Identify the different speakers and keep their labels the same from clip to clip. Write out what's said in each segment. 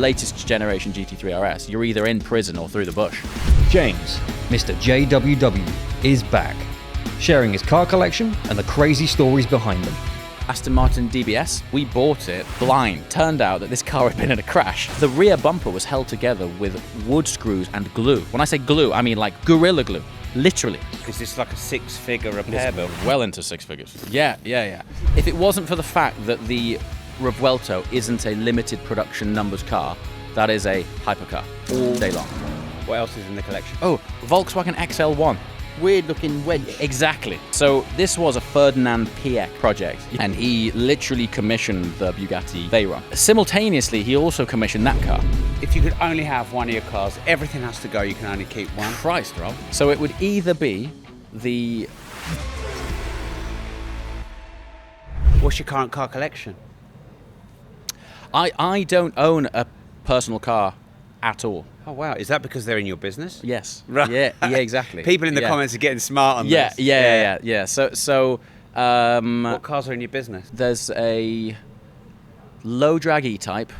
Speaker 1: latest generation GT3 RS, you're either in prison or through the bush.
Speaker 2: James, Mr. JWW, is back, sharing his car collection and the crazy stories behind them.
Speaker 1: Aston Martin DBS, we bought it blind. Turned out that this car had been in a crash. The rear bumper was held together with wood screws and glue. When I say glue, I mean like Gorilla Glue. Literally.
Speaker 3: Is this like a six-figure repair bill?
Speaker 1: Well into six figures. Yeah. If it wasn't for the fact that the Revuelto isn't a limited production numbers car, that is a hypercar all day long.
Speaker 3: What else is in the collection?
Speaker 1: Oh, Volkswagen XL1.
Speaker 4: Weird looking wedge.
Speaker 1: Exactly. So this was a Ferdinand Piech project, and he literally commissioned the Bugatti Veyron. Simultaneously, he also commissioned that car.
Speaker 3: If you could only have one of your cars, everything has to go, you can only keep one.
Speaker 1: Christ, Rob. So it would either be the...
Speaker 3: What's your current car collection?
Speaker 1: I don't own a personal car at all.
Speaker 3: Oh, wow. Is that because they're in your business?
Speaker 1: Yes.
Speaker 3: Right.
Speaker 1: Yeah, exactly.
Speaker 3: People in the comments are getting smart on this.
Speaker 1: Yeah. So
Speaker 3: what cars are in your business?
Speaker 1: There's a low drag E-Type.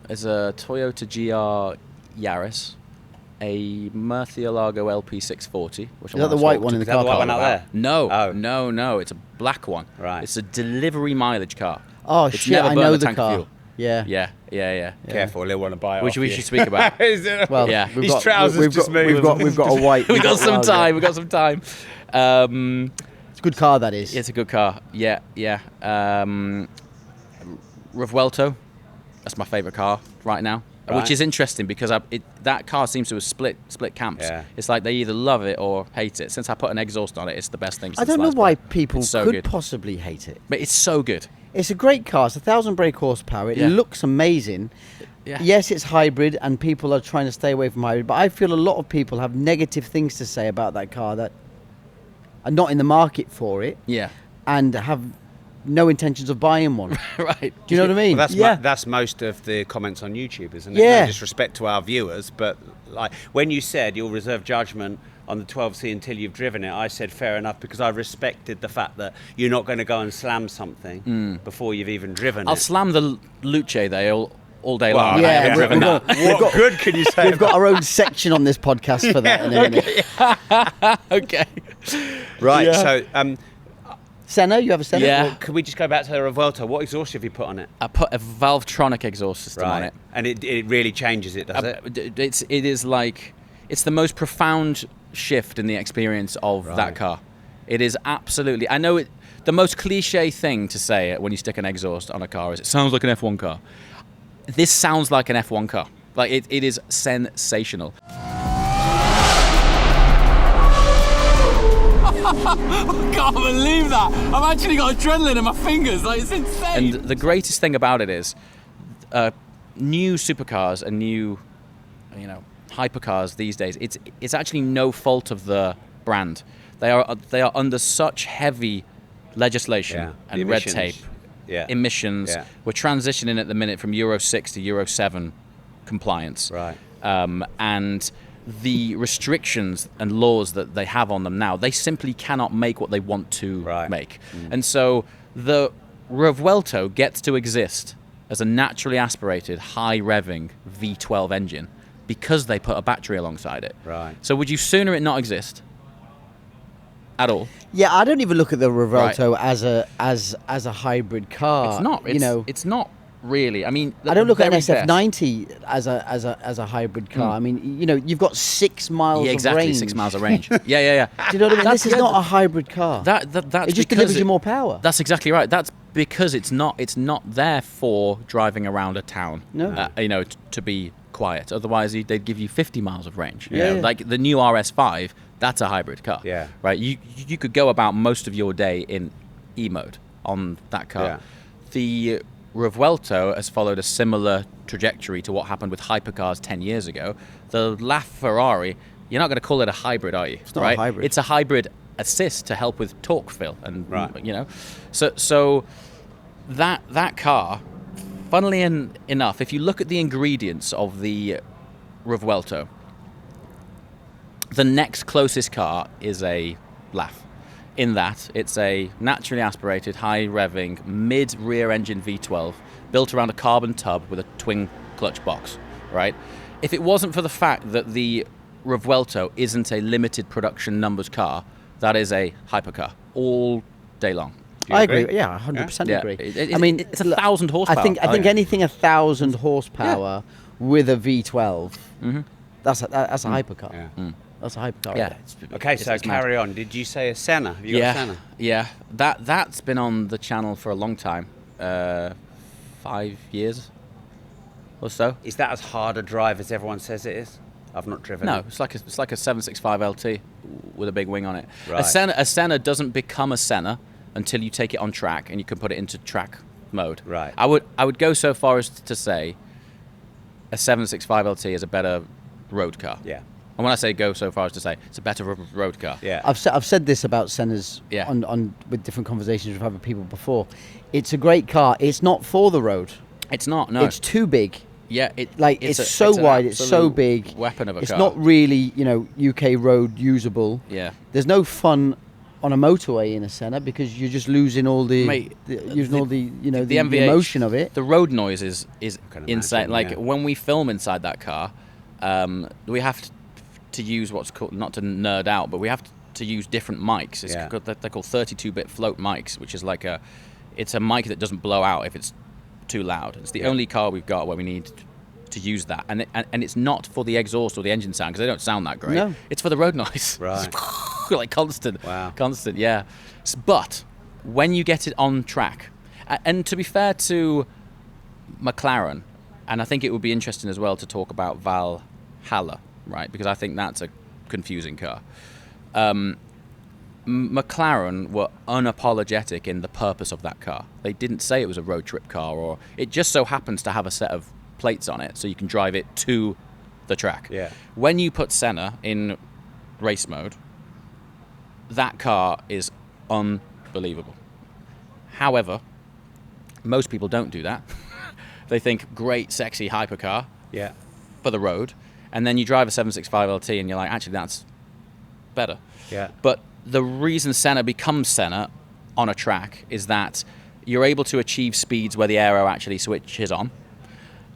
Speaker 1: There's a Toyota GR Yaris. A Murciélago LP640. Which
Speaker 4: Is that the white one in the car park?
Speaker 1: No. It's a black one.
Speaker 3: Right.
Speaker 1: It's a delivery mileage car.
Speaker 4: Oh,
Speaker 1: it's
Speaker 4: shit,
Speaker 1: never
Speaker 4: I
Speaker 1: burned
Speaker 4: know
Speaker 1: a
Speaker 4: the
Speaker 1: tank of
Speaker 4: car.
Speaker 1: fuel.
Speaker 4: Yeah.
Speaker 3: Careful, he'll want to buy it
Speaker 1: Which
Speaker 3: off
Speaker 1: we
Speaker 3: you.
Speaker 1: should speak about.
Speaker 4: Well,
Speaker 1: Yeah.
Speaker 4: we've
Speaker 3: His
Speaker 4: got,
Speaker 3: trousers
Speaker 4: we've
Speaker 3: just
Speaker 4: got,
Speaker 3: moved.
Speaker 4: we've got a white.
Speaker 1: We got some time. It's a
Speaker 4: good car, that is.
Speaker 1: It's a good car. Yeah. Revuelto. That's my favourite car right now.
Speaker 3: Right.
Speaker 1: Which is interesting because that car seems to have split camps.
Speaker 3: Yeah.
Speaker 1: It's like they either love it or hate it. Since I put an exhaust on it, it's the best thing.
Speaker 4: I don't know
Speaker 1: since
Speaker 4: why
Speaker 1: last year.
Speaker 4: people
Speaker 1: It's so
Speaker 4: could
Speaker 1: good.
Speaker 4: possibly hate it.
Speaker 1: But it's so good.
Speaker 4: It's a great car. It's 1,000 brake horsepower. It
Speaker 1: Yeah.
Speaker 4: looks amazing.
Speaker 1: Yeah.
Speaker 4: Yes, it's hybrid, and people are trying to stay away from hybrid. But I feel a lot of people have negative things to say about that car that are not in the market for it,
Speaker 1: Yeah.
Speaker 4: and have no intentions of buying one.
Speaker 1: Right.
Speaker 4: Do you know what I mean?
Speaker 3: Well, that's most of the comments on YouTube, isn't it?
Speaker 4: Yeah.
Speaker 3: No disrespect to our viewers, but like when you said you'll reserve judgment on the 12C until you've driven it, I said fair enough because I respected the fact that you're not going to go and slam something before you've even driven
Speaker 1: I'll
Speaker 3: it.
Speaker 1: slam the Luce there all day long.
Speaker 4: yeah,
Speaker 1: I haven't driven that.
Speaker 3: What good can you say?
Speaker 4: We've got our own section on this podcast for that.
Speaker 1: Okay.
Speaker 3: Right,
Speaker 4: Yeah.
Speaker 3: so
Speaker 4: Senna, you have a Senna?
Speaker 1: Yeah.
Speaker 3: well, could we just go back to the Revuelto? What exhaust have you put on it?
Speaker 1: I put a Valvetronic exhaust system on it.
Speaker 3: And it really changes it, does it?
Speaker 1: It is like, it's the most profound shift in the experience of that car. It is absolutely, I know the most cliche thing to say when you stick an exhaust on a car is it sounds like an F1 car. This sounds like an F1 car. Like it is sensational. I can't believe that. I've actually got adrenaline in my fingers. Like, it's insane. And the greatest thing about it is new supercars and new, hypercars these days. It's actually no fault of the brand. They are under such heavy legislation and red tape. Emissions.
Speaker 3: Yeah.
Speaker 1: We're transitioning at the minute from Euro 6 to Euro 7 compliance.
Speaker 3: Right.
Speaker 1: And the restrictions and laws that they have on them now, they simply cannot make what they want to make. And so the Revuelto gets to exist as a naturally aspirated, high-revving V12 engine because they put a battery alongside it.
Speaker 3: Right.
Speaker 1: So would you sooner it not exist at all?
Speaker 4: Yeah, I don't even look at the Revuelto as a hybrid car.
Speaker 1: It's not. It's not really. I mean,
Speaker 4: I don't look at an
Speaker 1: very best.
Speaker 4: SF90 as a hybrid car. I mean, you've got 6 miles of range.
Speaker 1: 6 miles of range. Yeah.
Speaker 4: Do you know what I mean?
Speaker 1: That's
Speaker 4: This is
Speaker 1: good.
Speaker 4: not a hybrid car.
Speaker 1: That's
Speaker 4: it just
Speaker 1: because
Speaker 4: delivers you more power.
Speaker 1: That's exactly right. That's because it's not there for driving around a town.
Speaker 4: No.
Speaker 1: To be quiet. Otherwise, they'd give you 50 miles of range.
Speaker 4: Yeah.
Speaker 1: Like the new RS5, that's a hybrid car.
Speaker 3: Yeah.
Speaker 1: Right. You could go about most of your day in E mode on that car.
Speaker 3: Yeah.
Speaker 1: The Revuelto has followed a similar trajectory to what happened with hypercars 10 years ago. The LaFerrari, you're not going to call it a hybrid, are you?
Speaker 4: It's not a hybrid.
Speaker 1: It's a hybrid assist to help with torque fill, and so that car, funnily enough, if you look at the ingredients of the Revuelto, the next closest car is a LAF. In that, it's a naturally aspirated, high-revving, mid-rear engine V12 built around a carbon tub with a twin clutch box, right? If it wasn't for the fact that the Revuelto isn't a limited production numbers car, that is a hypercar all day long.
Speaker 4: I agree. Yeah, 100%
Speaker 1: Yeah.
Speaker 4: agree.
Speaker 1: I mean, it's 1,000 horsepower.
Speaker 4: I think anything 1,000 horsepower with a V12, that's a hypercar.
Speaker 3: Yeah.
Speaker 4: That's a hypercar.
Speaker 1: Yeah.
Speaker 3: Okay, so carry on. Did you say a Senna? Have you got a Senna?
Speaker 1: Yeah. That's been on the channel for a long time. 5 years or so.
Speaker 3: Is that as hard a drive as everyone says it is? I've not driven
Speaker 1: No,
Speaker 3: it.
Speaker 1: it's like a 765 LT with a big wing on it.
Speaker 3: Right.
Speaker 1: A Senna doesn't become a Senna until you take it on track and you can put it into track mode.
Speaker 3: Right.
Speaker 1: I would go so far as to say a 765 LT is a better road car.
Speaker 3: Yeah.
Speaker 1: And when I say go so far as to say it's a better road car.
Speaker 3: Yeah.
Speaker 4: I've said this about Senna's on with different conversations with other people before. It's a great car. It's not for the road.
Speaker 1: It's not. No.
Speaker 4: It's too big.
Speaker 1: Yeah.
Speaker 4: It's so wide. It's so big.
Speaker 1: Weapon of a car.
Speaker 4: It's not really UK road usable.
Speaker 1: Yeah.
Speaker 4: There's no fun on a motorway in a Senna because you're just losing all the
Speaker 1: MVH,
Speaker 4: emotion of it.
Speaker 1: The road noise is insane.
Speaker 3: Imagine,
Speaker 1: When we film inside that car, we have to use what's called, not to nerd out, but we have to use different mics. They're called 32-bit float mics, which is it's a mic that doesn't blow out if it's too loud. It's the only car we've got where we need to use that, and it's not for the exhaust or the engine sound because they don't sound that great.
Speaker 4: No.
Speaker 1: It's for the road noise.
Speaker 3: Right.
Speaker 1: Like constant.
Speaker 3: Wow.
Speaker 1: Constant, yeah. But when you get it on track, and to be fair to McLaren, and I think it would be interesting as well to talk about Valhalla, right? Because I think that's a confusing car. McLaren were unapologetic in the purpose of that car. They didn't say it was a road trip car, or it just so happens to have a set of plates on it so you can drive it to the track.
Speaker 3: Yeah.
Speaker 1: When you put Senna in race mode, that car is unbelievable. However, most people don't do that. They think great, sexy hypercar for the road, and then you drive a 765 LT and you're like, actually, that's better.
Speaker 3: Yeah.
Speaker 1: But the reason Senna becomes Senna on a track is that you're able to achieve speeds where the aero actually switches on,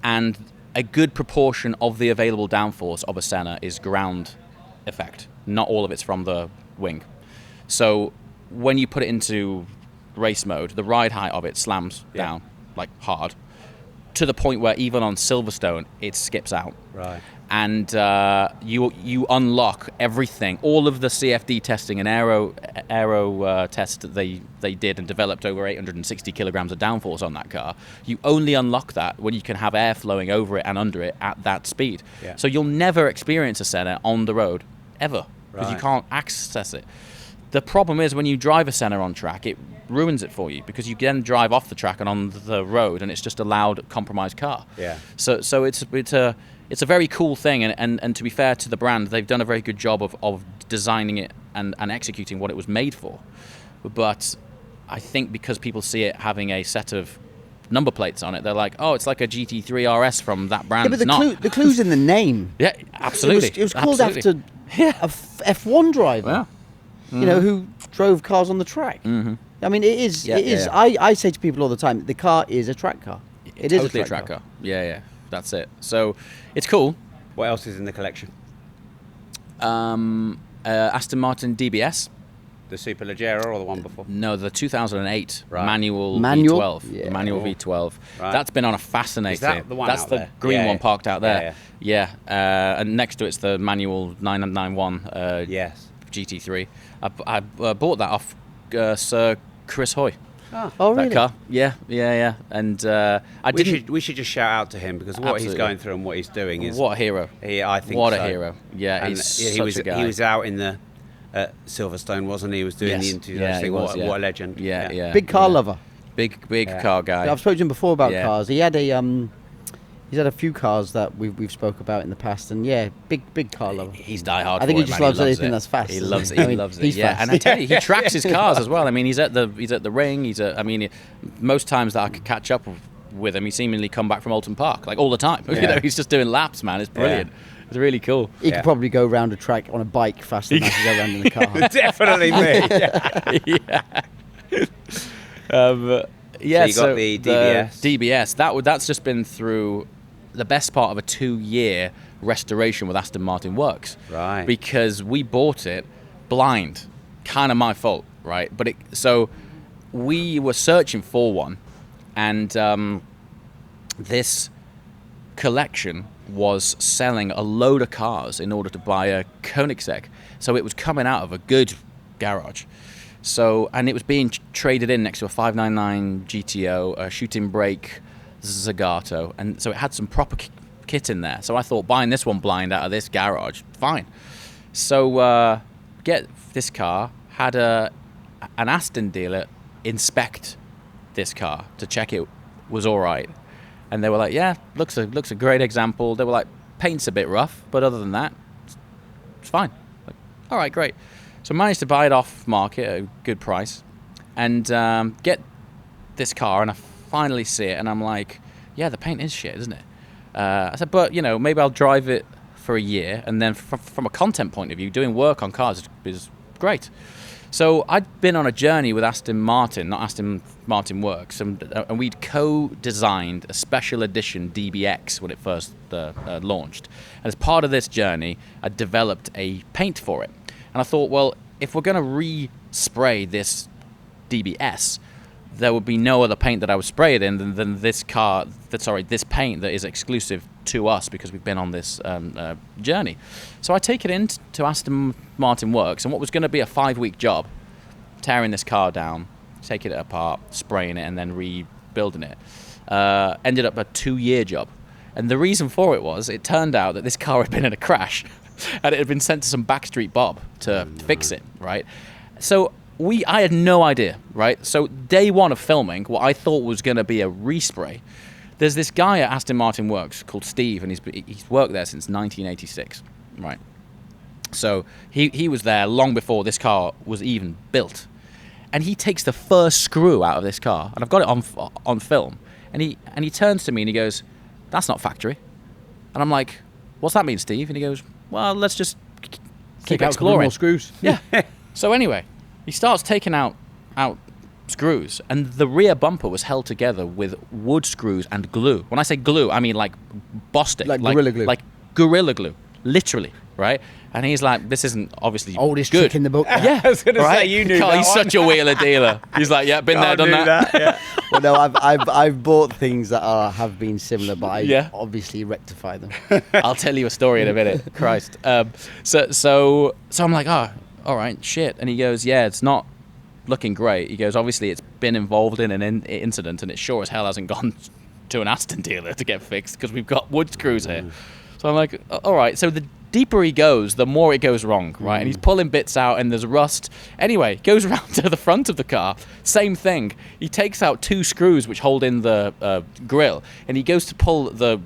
Speaker 1: and a good proportion of the available downforce of a Senna is ground effect. Not all of it's from the wing. So when you put it into race mode, the ride height of it slams down like hard, to the point where even on Silverstone it skips out.
Speaker 3: Right.
Speaker 1: And you unlock everything, all of the CFD testing and aero test that they did and developed over 860 kilograms of downforce on that car. You only unlock that when you can have air flowing over it and under it at that speed.
Speaker 3: Yeah.
Speaker 1: So you'll never experience a Senna on the road ever because you
Speaker 3: Right.
Speaker 1: can't access it. The problem is when you drive a Senna on track, it ruins it for you because you then drive off the track and on the road, and it's just a loud, compromised car.
Speaker 3: Yeah.
Speaker 1: So it's a very cool thing, and to be fair to the brand, they've done a very good job of designing it and executing what it was made for. But I think because people see it having a set of number plates on it, they're like, oh, it's like a GT3 RS from that brand.
Speaker 4: Yeah, but
Speaker 1: It's not.
Speaker 4: the clue's in the name.
Speaker 1: Yeah, absolutely.
Speaker 4: It was called
Speaker 1: Absolutely.
Speaker 4: after a F1 driver.
Speaker 1: Yeah.
Speaker 4: Who drove cars on the track. Mm-hmm. I mean, it is.
Speaker 1: Yeah,
Speaker 4: it is.
Speaker 1: yeah.
Speaker 4: I say to people all the time, the car is a track car. It is
Speaker 1: Totally
Speaker 4: a track car.
Speaker 1: Yeah, that's it. So it's cool.
Speaker 3: What else is in the collection?
Speaker 1: Aston Martin DBS.
Speaker 3: The Superleggera or the one before?
Speaker 1: No, the 2008
Speaker 3: Right.
Speaker 1: manual
Speaker 4: Manual?
Speaker 1: V12.
Speaker 4: Yeah.
Speaker 1: The manual
Speaker 3: Cool.
Speaker 1: V12.
Speaker 3: Right.
Speaker 1: That's been on a fascinating.
Speaker 3: Is that the one
Speaker 1: That's
Speaker 3: out
Speaker 1: the
Speaker 3: there?
Speaker 1: green
Speaker 3: Yeah,
Speaker 1: one
Speaker 3: yeah.
Speaker 1: parked out there. Yeah. And next to it's the manual 991
Speaker 3: Yes.
Speaker 1: GT3. I bought that off Sir Chris Hoy.
Speaker 4: Oh, really?
Speaker 1: That car. Yeah. And I didn't.
Speaker 3: We should just shout out to him because what he's
Speaker 1: Absolutely.
Speaker 3: going through and what he's doing is
Speaker 1: What a hero.
Speaker 3: I think
Speaker 1: What
Speaker 3: so.
Speaker 1: a hero. Yeah,
Speaker 3: And
Speaker 1: he's
Speaker 3: he
Speaker 1: such
Speaker 3: was
Speaker 1: a guy.
Speaker 3: he was out in the Silverstone, wasn't he? He was doing
Speaker 1: Yes.
Speaker 3: the interviews.
Speaker 1: Yeah, he was, yeah.
Speaker 3: What a legend.
Speaker 1: Yeah.
Speaker 4: Big car lover.
Speaker 1: Big
Speaker 3: Yeah.
Speaker 1: car guy.
Speaker 4: I've spoken to him before about
Speaker 1: Yeah.
Speaker 4: cars. He had he's had a few cars that we've spoke about in the past, and big car lover.
Speaker 1: He's diehard.
Speaker 4: I think
Speaker 1: for
Speaker 4: he
Speaker 1: it,
Speaker 4: just
Speaker 1: man.
Speaker 4: loves anything
Speaker 1: it.
Speaker 4: that's fast.
Speaker 1: He loves it.
Speaker 4: I
Speaker 1: He
Speaker 4: mean,
Speaker 1: loves it.
Speaker 4: he's
Speaker 1: Yeah,
Speaker 4: fast.
Speaker 1: and I tell you, he tracks his cars as well. I mean, he's at the ring. Most times that I could catch up with him, he seemingly come back from Alton Park like all the time.
Speaker 3: Yeah.
Speaker 1: He's just doing laps, man. It's brilliant. It's really cool.
Speaker 4: He
Speaker 3: Yeah.
Speaker 4: could probably go round a track on a bike faster than I could go round in a car.
Speaker 3: Definitely me.
Speaker 1: Yeah.
Speaker 3: So you got the DBS.
Speaker 1: DBS. That's just been through the best part of a 2-year restoration with Aston Martin Works.
Speaker 3: Right.
Speaker 1: Because we bought it blind. Kind of my fault, right? But so we were searching for one, and this collection was selling a load of cars in order to buy a Koenigsegg. So it was coming out of a good garage. So, and it was being traded in next to a 599 GTO, a shooting brake Zagato, and so it had some proper kit in there. So I thought buying this one blind out of this garage, fine. So get this car, had an Aston dealer inspect this car to check it was all right. And they were like, yeah, looks a great example. They were like, paint's a bit rough, but other than that, it's fine. Like, all right, great. So I managed to buy it off market at a good price and get this car, and I finally see it, and I'm like, yeah, the paint is shit, isn't it? I said, but, maybe I'll drive it for a year, and then from a content point of view, doing work on cars is great. So I'd been on a journey with Aston Martin, not Aston Martin Works, and we'd co-designed a special edition DBX when it first launched. And as part of this journey, I developed a paint for it. And I thought, well, if we're going to re-spray this DBS, there would be no other paint that I would spray it in than this paint that is exclusive to us because we've been on this journey. So I take it into Aston Martin Works, and what was going to be a 5-week job, tearing this car down, taking it apart, spraying it, and then rebuilding it, ended up a 2-year job. And the reason for it was, it turned out that this car had been in a crash, and it had been sent to some backstreet Bob to fix it, right? So I had no idea, right? So day one of filming, what I thought was going to be a respray, there's this guy at Aston Martin Works called Steve, and he's worked there since 1986, right? So he was there long before this car was even built. And he takes the first screw out of this car, and I've got it on film, and he turns to me and he goes, "That's not factory." And I'm like, "What's that mean, Steve?" And he goes, "Well, let's just keep exploring."
Speaker 4: More screws.
Speaker 1: Yeah. So anyway, he starts taking out screws, and the rear bumper was held together with wood screws and glue. When I say glue, I mean like Bostik,
Speaker 4: like Gorilla Glue,
Speaker 1: like Gorilla Glue, literally, right? And he's like, "This isn't obviously
Speaker 4: oldest
Speaker 1: good."
Speaker 4: trick in the book.
Speaker 1: Yeah,
Speaker 3: I was going to say you knew
Speaker 1: Carl,
Speaker 3: that
Speaker 1: he's
Speaker 3: one.
Speaker 1: such a wheeler dealer. He's like, "Yeah, been there, done that."
Speaker 3: Yeah.
Speaker 4: Well, no, I've bought things that have been similar, but I obviously rectify them.
Speaker 1: I'll tell you a story in a minute. Christ. So I'm like, "Oh, all right, shit." And he goes, "Yeah, it's not looking great." He goes, "Obviously, it's been involved in an incident, and it sure as hell hasn't gone to an Aston dealer to get fixed because we've got wood screws here." So I'm like, "All right." So the deeper he goes, the more it goes wrong, right? And he's pulling bits out, and there's rust. Anyway, goes around to the front of the car. Same thing. He takes out 2 screws which hold in the grill, and he goes to pull the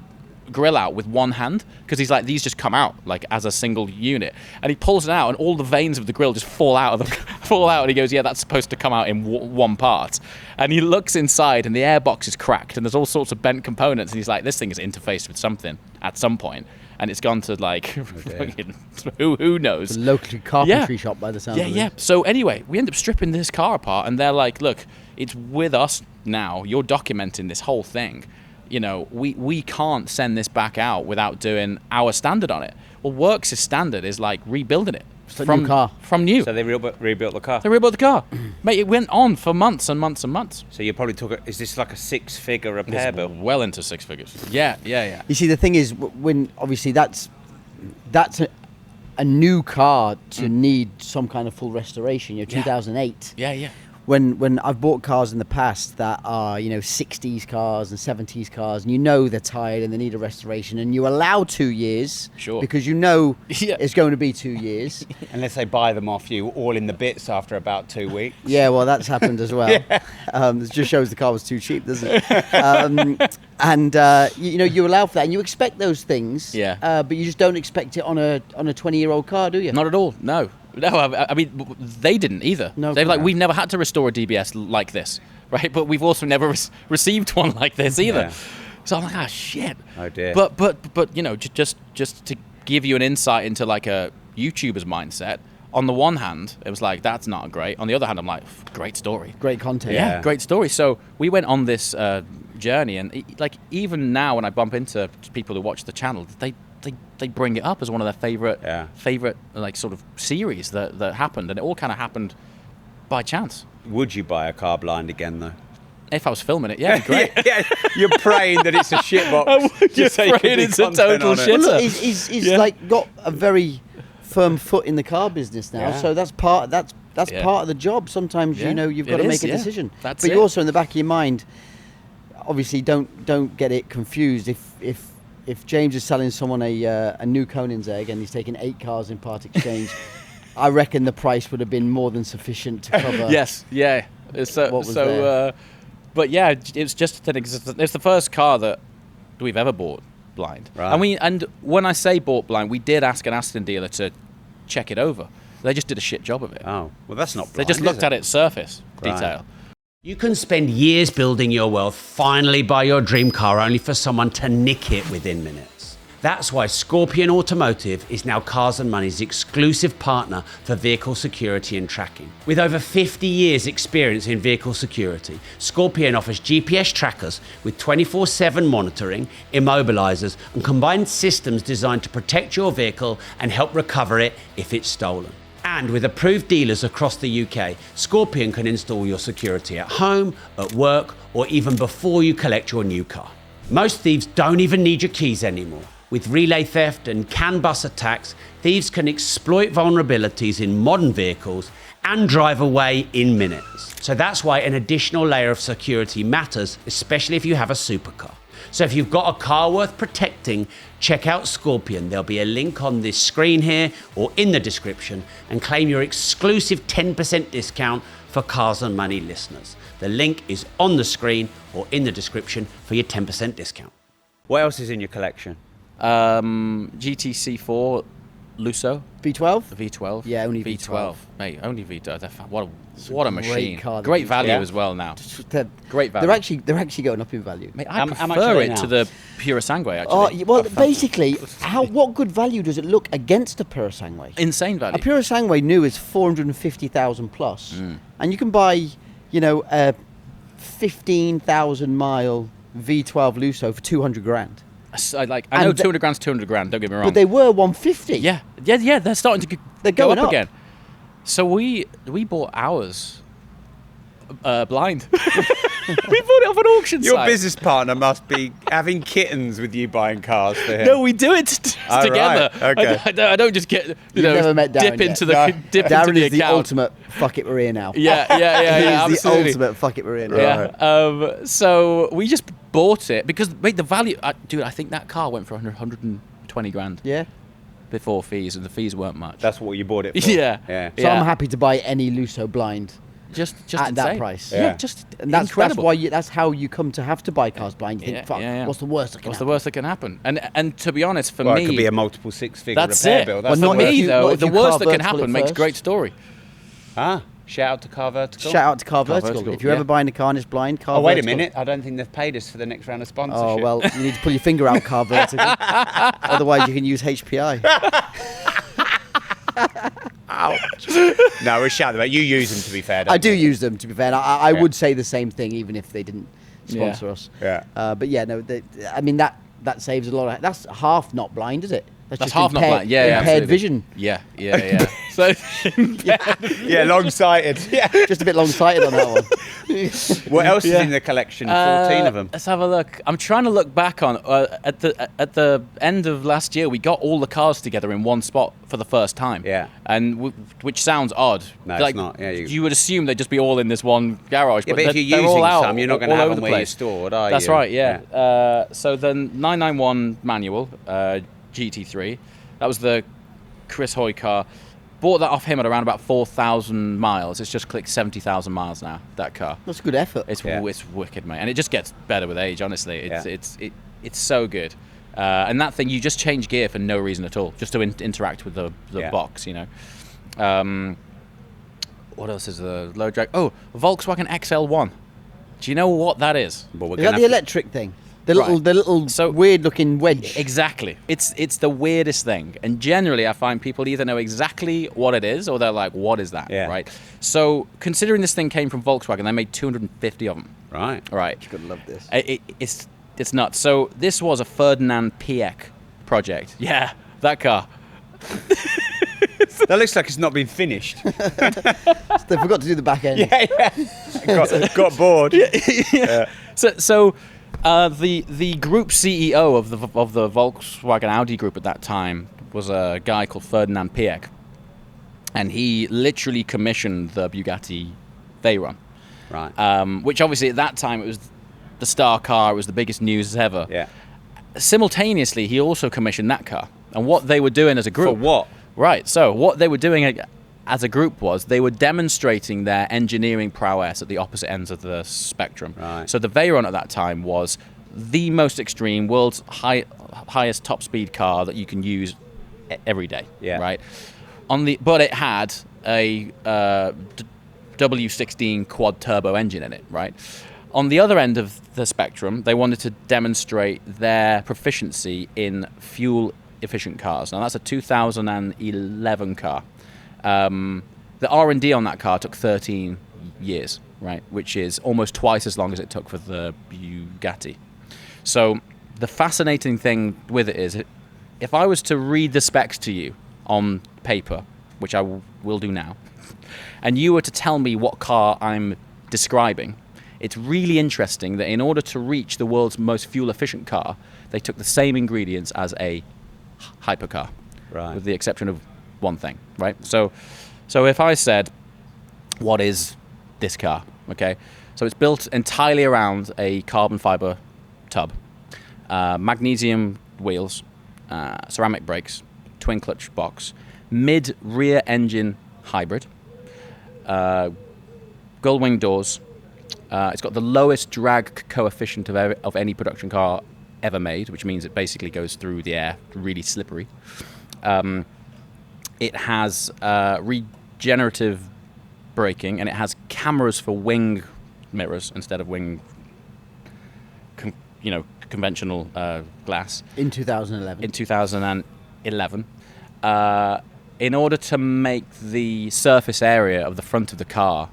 Speaker 1: grill out with one hand because he's like, these just come out like as a single unit, and he pulls it out, and all the veins of the grill just fall out, and he goes, "Yeah, that's supposed to come out in one part." And he looks inside, and the airbox is cracked, and there's all sorts of bent components, and he's like, "This thing is interfaced with something at some point, and it's gone to like who knows."
Speaker 4: The local carpentry shop by the sound of it.
Speaker 1: Yeah. So anyway, we end up stripping this car apart, and they're like, "Look, it's with us now. You're documenting this whole thing. We can't send this back out without doing our standard on it." Well, Works' standard is like rebuilding it
Speaker 4: from new car.
Speaker 1: From new.
Speaker 3: So they rebuilt the car.
Speaker 1: They rebuilt the car. Mate, it went on for months and months and months.
Speaker 3: So you probably is this like a 6-figure repair bill?
Speaker 1: Well into 6 figures. Yeah.
Speaker 4: You see, the thing is, when obviously that's a new car to need some kind of full restoration. 2008.
Speaker 1: Yeah.
Speaker 4: When I've bought cars in the past that are 60s cars and 70s cars, and they're tired and they need a restoration, and you allow 2 years,
Speaker 1: sure,
Speaker 4: because it's going to be 2 years,
Speaker 3: unless they buy them off you all in the bits after about 2 weeks.
Speaker 4: Yeah, well, that's happened as well. It just shows the car was too cheap, doesn't it? You allow for that, and you expect those things.
Speaker 1: Yeah.
Speaker 4: But you just don't expect it on a 20-year-old car, do you?
Speaker 1: Not at all. No, I mean, they didn't either.
Speaker 4: No,
Speaker 1: we've never had to restore a DBS like this, right? But we've also never received one like this either.
Speaker 3: Yeah.
Speaker 1: So I'm like, shit.
Speaker 3: Oh dear.
Speaker 1: But just to give you an insight into like a YouTuber's mindset. On the one hand, it was like, that's not great. On the other hand, I'm like, great story.
Speaker 4: Great content.
Speaker 1: Yeah, great story. So we went on this journey, and like even now when I bump into people who watch the channel, they bring it up as one of their favorite like sort of series that happened, and it all kind of happened by chance.
Speaker 3: Would you buy a car blind again, though?
Speaker 1: If I was filming it, yeah, it'd be great.
Speaker 3: Yeah, you're praying that it's a shitbox.
Speaker 1: You're praying it's a total shitter.
Speaker 4: Well, look, he's like got a very firm foot in the car business now, so that's part part of the job. Sometimes you've got to make a decision.
Speaker 1: But
Speaker 4: you also in the back of your mind, obviously, don't get it confused. If James is selling someone a new Koenigsegg and he's taking 8 cars in part exchange, I reckon the price would have been more than sufficient to cover.
Speaker 1: Yes, yeah.
Speaker 4: What was there.
Speaker 1: But yeah, it's just it's the first car that we've ever bought blind.
Speaker 3: Right.
Speaker 1: And when I say bought blind, we did ask an Aston dealer to check it over. They just did a shit job of it.
Speaker 3: Oh, well, that's not blind.
Speaker 1: They just looked at its surface detail.
Speaker 3: You can spend years building your wealth, finally buy your dream car, only for someone to nick it within minutes. That's why Scorpion Automotive is now Cars and Money's exclusive partner for vehicle security and tracking. With over 50 years experience in vehicle security, Scorpion offers GPS trackers with 24/7 monitoring, immobilizers, and combined systems designed to protect your vehicle and help recover it if it's stolen. And with approved dealers across the UK, Scorpion can install your security at home, at work, or even before you collect your new car. Most thieves don't even need your keys anymore. With relay theft and CAN bus attacks, thieves can exploit vulnerabilities in modern vehicles and drive away in minutes. So that's why an additional layer of security matters, especially if you have a supercar. So if you've got a car worth protecting, check out Scorpion. There'll be a link on this screen here or in the description, and claim your exclusive 10% discount for Cars and Money listeners. The link is on the screen or in the description for your 10% discount. What else is in your collection?
Speaker 1: GTC4 Lusso.
Speaker 4: V12?
Speaker 1: V12.
Speaker 4: Yeah, only V12.
Speaker 1: Mate, only V12. What a machine.
Speaker 4: Car,
Speaker 1: great value
Speaker 3: yeah.
Speaker 1: as well now.
Speaker 4: Great value. They're actually going up in value.
Speaker 1: Mate, I
Speaker 3: How much
Speaker 1: prefer
Speaker 3: are they
Speaker 1: it
Speaker 3: now?
Speaker 1: to the Pura Sangue, actually.
Speaker 4: Oh, well, basically, what good value does it look against a Pura Sangue?
Speaker 1: Insane value.
Speaker 4: A Pura Sangue new is 450,000 plus, and you can buy, a 15,000 mile V12 Lusso for 200 grand.
Speaker 1: I know 200 grand's 200 grand, don't get me wrong.
Speaker 4: But they were 150.
Speaker 1: Yeah, they're starting to
Speaker 4: They're
Speaker 1: go
Speaker 4: going
Speaker 1: up
Speaker 4: up
Speaker 1: again. So we bought ours blind. We bought it off an auction
Speaker 3: Your
Speaker 1: site.
Speaker 3: business partner must be having kittens with you buying cars for him.
Speaker 1: No, we do it together.
Speaker 3: Right, okay.
Speaker 1: I don't just get
Speaker 4: never met Darren
Speaker 1: dip
Speaker 4: yet.
Speaker 1: into the
Speaker 4: No.
Speaker 1: dip
Speaker 4: Darren
Speaker 1: into the
Speaker 4: is the
Speaker 1: account.
Speaker 4: ultimate fuck it, we're here now.
Speaker 1: Yeah,
Speaker 4: He's the
Speaker 1: absolutely.
Speaker 4: ultimate fuck it, we're here now.
Speaker 1: Yeah. So we just bought it because, mate, the value. Dude, I think that car went for 120 grand.
Speaker 4: Yeah.
Speaker 1: Before fees, and the fees weren't much.
Speaker 3: That's what you bought it for.
Speaker 1: Yeah.
Speaker 4: So I'm happy to buy any Lusso blind
Speaker 1: just
Speaker 4: at
Speaker 1: insane.
Speaker 4: that price.
Speaker 1: Yeah, just
Speaker 4: And that's
Speaker 1: incredible.
Speaker 4: why that's how you come to have to buy cars blind. You think,
Speaker 1: Yeah,
Speaker 4: fuck,
Speaker 1: yeah.
Speaker 4: what's the worst that can
Speaker 1: What's
Speaker 4: happen?
Speaker 1: the worst that can happen? And to be honest, for
Speaker 3: Well,
Speaker 1: me,
Speaker 3: it could be a multiple six-figure
Speaker 1: that's
Speaker 3: repair
Speaker 1: it.
Speaker 3: bill.
Speaker 1: Well,
Speaker 3: That's
Speaker 1: for
Speaker 3: the
Speaker 1: me
Speaker 3: worst.
Speaker 1: though,
Speaker 4: if
Speaker 1: the
Speaker 4: you
Speaker 1: worst
Speaker 4: car
Speaker 1: that can
Speaker 4: vertical
Speaker 1: happen
Speaker 4: it
Speaker 1: makes a
Speaker 4: first.
Speaker 1: great story.
Speaker 3: Shout out to Car Vertical.
Speaker 4: Shout out to Car
Speaker 1: Car
Speaker 4: Vertical.
Speaker 1: Vertical,
Speaker 4: If you're
Speaker 1: yeah.
Speaker 4: ever buying a car and it's blind, Car
Speaker 3: Oh, wait a
Speaker 4: Vertical.
Speaker 3: minute. I don't think they've paid us for the next round of sponsorship.
Speaker 4: Oh, well, you need to pull your finger out, Car Vertical. Otherwise, you can use HPI.
Speaker 3: Ouch. No, we're shouting about you. Use them, to be fair.
Speaker 4: I do
Speaker 3: you?
Speaker 4: use them, to be fair. And I
Speaker 3: Yeah.
Speaker 4: would say the same thing, even if they didn't sponsor us.
Speaker 3: Yeah.
Speaker 4: But yeah, no, I mean, that saves a lot of... That's half not blind, is it?
Speaker 1: That's
Speaker 4: just
Speaker 1: half not blind. Yeah,
Speaker 4: impaired
Speaker 1: absolutely.
Speaker 4: vision.
Speaker 1: Yeah. So
Speaker 3: Yeah, long-sighted. Yeah.
Speaker 4: Just a bit long-sighted on that one.
Speaker 3: What else is in the collection? 14 of them.
Speaker 1: Let's have a look. I'm trying to look back on at the end of last year. We got all the cars together in one spot for the first time.
Speaker 3: Yeah.
Speaker 1: And which sounds odd.
Speaker 3: No, it's not. Yeah,
Speaker 1: you would assume they'd just be all in this one garage.
Speaker 3: Yeah,
Speaker 1: but
Speaker 3: but if
Speaker 1: they're
Speaker 3: you're
Speaker 1: all
Speaker 3: using
Speaker 1: out,
Speaker 3: some, you're not going to
Speaker 1: all
Speaker 3: have
Speaker 1: over
Speaker 3: them
Speaker 1: the
Speaker 3: where you're
Speaker 1: place.
Speaker 3: stored, are you?
Speaker 1: That's right. Yeah. So the 991 manual GT3. That was the Chris Hoy car. Bought that off him at around about 4,000 miles. It's just clicked 70,000 miles now, that car.
Speaker 4: That's good effort.
Speaker 1: It's wicked, mate. And it just gets better with age, honestly. It's so good. And that thing, you just change gear for no reason at all, just to interact with the box, you know. What else is the low drag? Oh, Volkswagen XL1. Do you know what that is?
Speaker 3: But we're
Speaker 4: Is
Speaker 3: gonna
Speaker 4: that the electric thing? The little
Speaker 1: So-
Speaker 4: weird-looking wedge.
Speaker 1: Exactly. It's the weirdest thing. And generally, I find people either know exactly what it is or they're like, what is that?
Speaker 3: Yeah.
Speaker 1: Right? So considering this thing came from Volkswagen, they made 250 of them.
Speaker 3: Right.
Speaker 1: Right.
Speaker 4: You're gonna love this.
Speaker 1: It's nuts. So this was a Ferdinand Piëch project. Yeah, that car.
Speaker 3: That looks like it's not been finished.
Speaker 4: They forgot to do the back end.
Speaker 3: Got bored.
Speaker 1: So the group CEO of the Volkswagen Audi group at that time was a guy called Ferdinand Piëch, and he literally commissioned the Bugatti Veyron,
Speaker 3: Right.
Speaker 1: which obviously at that time it was the star car, it was the biggest news ever.
Speaker 3: Yeah.
Speaker 1: Simultaneously, he also commissioned that car, and what they were doing as a group.
Speaker 3: For what?
Speaker 1: Right. So what they were doing as a group was they were demonstrating their engineering prowess at the opposite ends of the spectrum.
Speaker 3: Right.
Speaker 1: So the Veyron at that time was the most extreme, world's highest top speed car that you can use every day.
Speaker 3: Yeah.
Speaker 1: Right. But it had a W16 quad turbo engine in it. Right. On the other end of the spectrum, they wanted to demonstrate their proficiency in fuel efficient cars. Now that's a 2011 car. The R&D on that car took 13 years, right, which is almost twice as long as it took for the Bugatti. So the fascinating thing with it is, if I was to read the specs to you on paper, which I will do now, and you were to tell me what car I'm describing, it's really interesting that in order to reach the world's most fuel-efficient car, they took the same ingredients as a hypercar,
Speaker 3: Right.
Speaker 1: with the exception of one thing, right? So if I said, what is this car? Okay, so it's built entirely around a carbon fiber tub, magnesium wheels, ceramic brakes, twin clutch box, mid rear engine hybrid, gull wing doors. It's got the lowest drag coefficient of any production car ever made, which means it basically goes through the air, really slippery. It has regenerative braking, and it has cameras for wing mirrors instead of wing, conventional glass.
Speaker 4: In 2011.
Speaker 1: In 2011, in order to make the surface area of the front of the car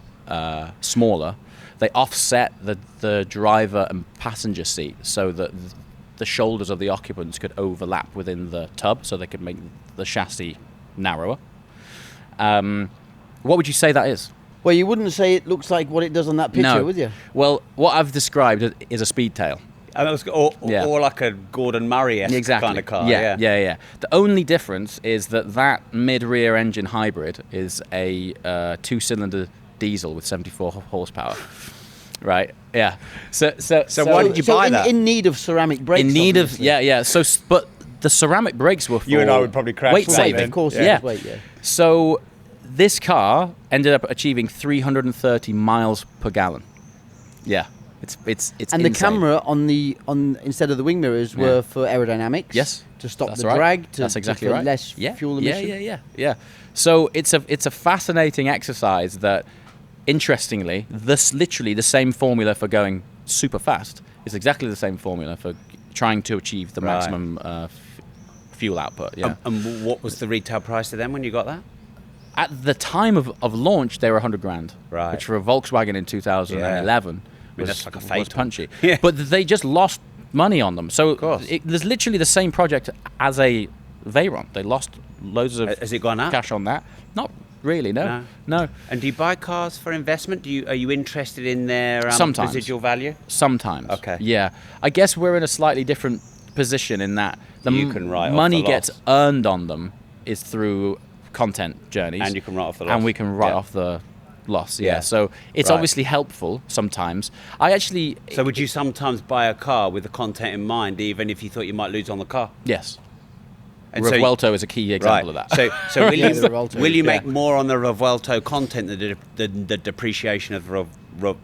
Speaker 1: smaller, they offset the driver and passenger seat so that the shoulders of the occupants could overlap within the tub, so they could make the chassis narrower. What would you say that is?
Speaker 4: Well, you wouldn't say it looks like what it does on that picture,
Speaker 1: No.
Speaker 4: would you?
Speaker 1: Well, what I've described is a speed tail.
Speaker 3: And it was,
Speaker 1: Yeah.
Speaker 3: or like a Gordon Murray-esque
Speaker 1: Exactly.
Speaker 3: kind of car.
Speaker 1: Yeah. The only difference is that mid-rear engine hybrid is a 2-cylinder diesel with 74 horsepower. Right. Yeah. So
Speaker 3: why did you buy that?
Speaker 4: In need of ceramic brakes.
Speaker 1: in need of
Speaker 4: obviously.
Speaker 1: yeah. So but the ceramic brakes were for
Speaker 3: You and I would probably crash
Speaker 1: weight
Speaker 3: that
Speaker 1: saving.
Speaker 3: then.
Speaker 4: Of course,
Speaker 1: Yeah.
Speaker 4: yeah.
Speaker 1: So this car ended up achieving 330 miles per gallon. Yeah. It's
Speaker 4: And the
Speaker 1: insane.
Speaker 4: camera on instead of the wing mirrors were for aerodynamics.
Speaker 1: Yes,
Speaker 4: To stop
Speaker 1: that's
Speaker 4: the
Speaker 1: right.
Speaker 4: drag.
Speaker 1: That's exactly
Speaker 4: for
Speaker 1: right.
Speaker 4: Less fuel emission.
Speaker 1: Yeah. So it's a fascinating exercise that, interestingly, literally the same formula for going super fast is exactly the same formula for trying to achieve the
Speaker 3: Right.
Speaker 1: maximum fuel output. Yeah.
Speaker 3: And what was the retail price of them when you got that?
Speaker 1: At the time of launch, they were 100 grand,
Speaker 3: Right.
Speaker 1: which for a Volkswagen in 2011
Speaker 3: mean,
Speaker 1: was,
Speaker 3: that's like a
Speaker 1: was
Speaker 3: Phaeton.
Speaker 1: punchy.
Speaker 3: Yeah.
Speaker 1: But they just lost money on them. So
Speaker 3: course.
Speaker 1: there's literally the same project as a Veyron. They lost loads of
Speaker 3: Has it gone up?
Speaker 1: cash on that. Not really, no.
Speaker 3: And do you buy cars for investment? Are you interested in their
Speaker 1: Sometimes.
Speaker 3: residual value?
Speaker 1: Sometimes.
Speaker 3: Okay.
Speaker 1: Yeah. I guess we're in a slightly different position in that the
Speaker 3: You can write off
Speaker 1: money
Speaker 3: the
Speaker 1: gets
Speaker 3: loss.
Speaker 1: earned on them is through content journeys.
Speaker 3: And you can write off the loss.
Speaker 1: And we can write
Speaker 3: Yeah.
Speaker 1: off the loss, yeah.
Speaker 3: Yeah.
Speaker 1: So it's
Speaker 3: Right.
Speaker 1: obviously helpful sometimes. I actually...
Speaker 3: So would you sometimes buy a car with the content in mind, even if you thought you might lose on the car?
Speaker 1: Yes.
Speaker 3: And so-
Speaker 1: Revuelto is a key example of that.
Speaker 3: So will
Speaker 4: Yeah,
Speaker 3: you
Speaker 4: the Revuelto,
Speaker 3: will you make
Speaker 1: yeah.
Speaker 3: more on the Revuelto content than the depreciation of the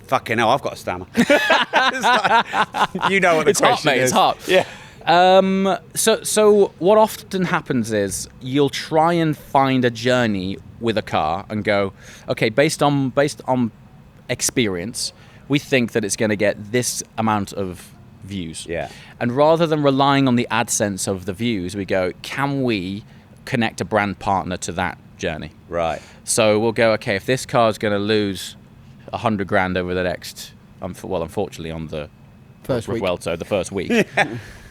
Speaker 3: Fucking hell, I've got a stammer. It's like, you know what the
Speaker 1: It's hot,
Speaker 3: question
Speaker 1: mate,
Speaker 3: is.
Speaker 1: it's hot.
Speaker 3: Yeah.
Speaker 1: So what often happens is you'll try and find a journey with a car and go, okay, based on experience, we think that it's going to get this amount of views.
Speaker 3: Yeah.
Speaker 1: And rather than relying on the AdSense of the views, we go, can we connect a brand partner to that journey?
Speaker 3: Right.
Speaker 1: So we'll go, okay, if this car is going to lose 100 grand over the next, well, unfortunately on the
Speaker 4: First week.
Speaker 1: Vuelta, the first week,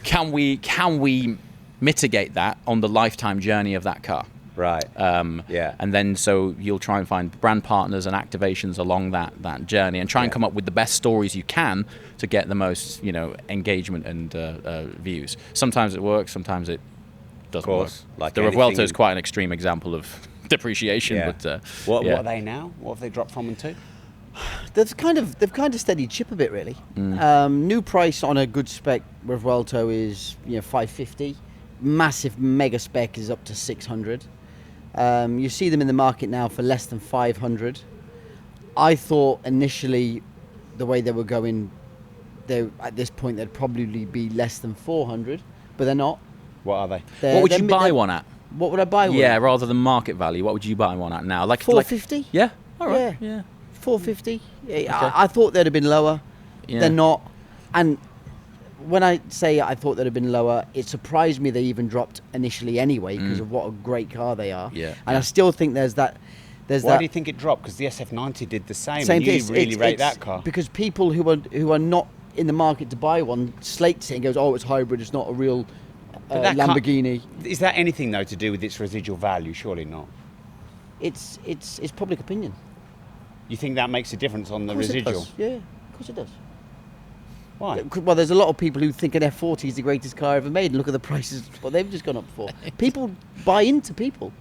Speaker 1: can we mitigate that on the lifetime journey of that car?
Speaker 3: Right.
Speaker 1: Yeah. And then so you'll try and find brand partners and activations along that journey and try and come up with the best stories you can to get the most, engagement and views. Sometimes it works, sometimes it doesn't work.
Speaker 3: Like
Speaker 1: the Revuelto is quite an extreme example of depreciation.
Speaker 3: Yeah.
Speaker 1: But
Speaker 3: what are they now? What have they dropped from and to?
Speaker 4: They've kind of steadied ship a bit, really. New price on a good spec Revuelto is 550. Massive mega spec is up to 600. You see them in the market now for less than 500. I thought initially the way they were going, at this point they'd probably be less than 400, but they're not.
Speaker 3: What are they?
Speaker 1: What would you buy one at?
Speaker 4: What would I buy one?
Speaker 1: Yeah, rather than market value, what would you buy one at now? Like
Speaker 4: 450?
Speaker 1: Yeah. All right.
Speaker 4: Yeah. 450. Yeah, I thought they'd have been lower.
Speaker 1: Yeah.
Speaker 4: They're not. And when I say I thought they'd have been lower, it surprised me they even dropped initially anyway because of what a great car they are.
Speaker 1: Yeah.
Speaker 4: And I still think there's that.
Speaker 3: Why do you think it dropped? Because the SF90 did the same.
Speaker 4: Same
Speaker 3: and you
Speaker 4: thing.
Speaker 3: really rate that car.
Speaker 4: Because people who are not in the market to buy one slates it and goes, oh, it's hybrid, it's not a real Lamborghini.
Speaker 3: Is that anything though to do with its residual value? Surely not.
Speaker 4: It's public opinion.
Speaker 3: You think that makes a difference on the residual?
Speaker 4: Yeah, of course it does.
Speaker 3: Why?
Speaker 4: Well, there's a lot of people who think an F40 is the greatest car ever made, and look at the prices what they've just gone up for. People buy into people.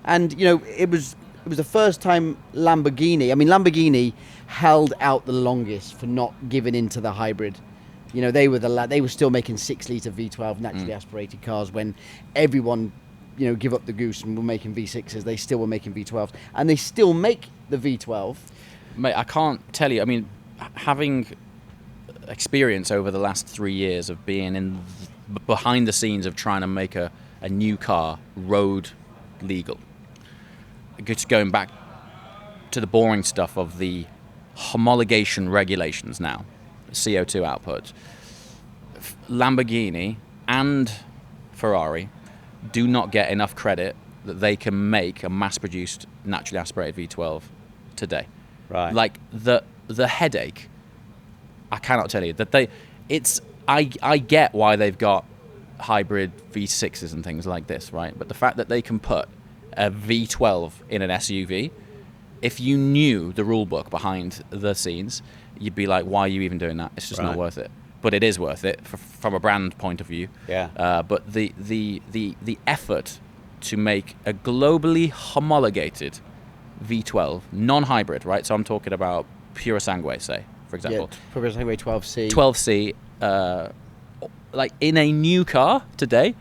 Speaker 4: And it was the first time Lamborghini held out the longest for not giving into the hybrid. They were still making 6-litre V12 naturally aspirated cars when everyone give up the goose and were making V6s. They still were making V12s, and they still make the V12.
Speaker 1: Mate, I can't tell you. I mean, having experience over the last 3 years of being behind the scenes of trying to make a new car road legal, just going back to the boring stuff of the homologation regulations now, CO2 output, Lamborghini and Ferrari do not get enough credit that they can make a mass-produced naturally aspirated V12 today.
Speaker 3: Right.
Speaker 1: Like the headache, I cannot tell you that I get why they've got hybrid V6s and things like this, right? But the fact that they can put a V12 in an SUV, if you knew the rule book behind the scenes, you'd be like, why are you even doing that? It's just not worth it. But it is worth it from a brand point of view.
Speaker 3: Yeah.
Speaker 1: But the effort to make a globally homologated V12, non-hybrid, right? So I'm talking about Pura Sangue, say, for example.
Speaker 4: Yeah, Pura Sangue 12C.
Speaker 1: 12C, like in a new car today,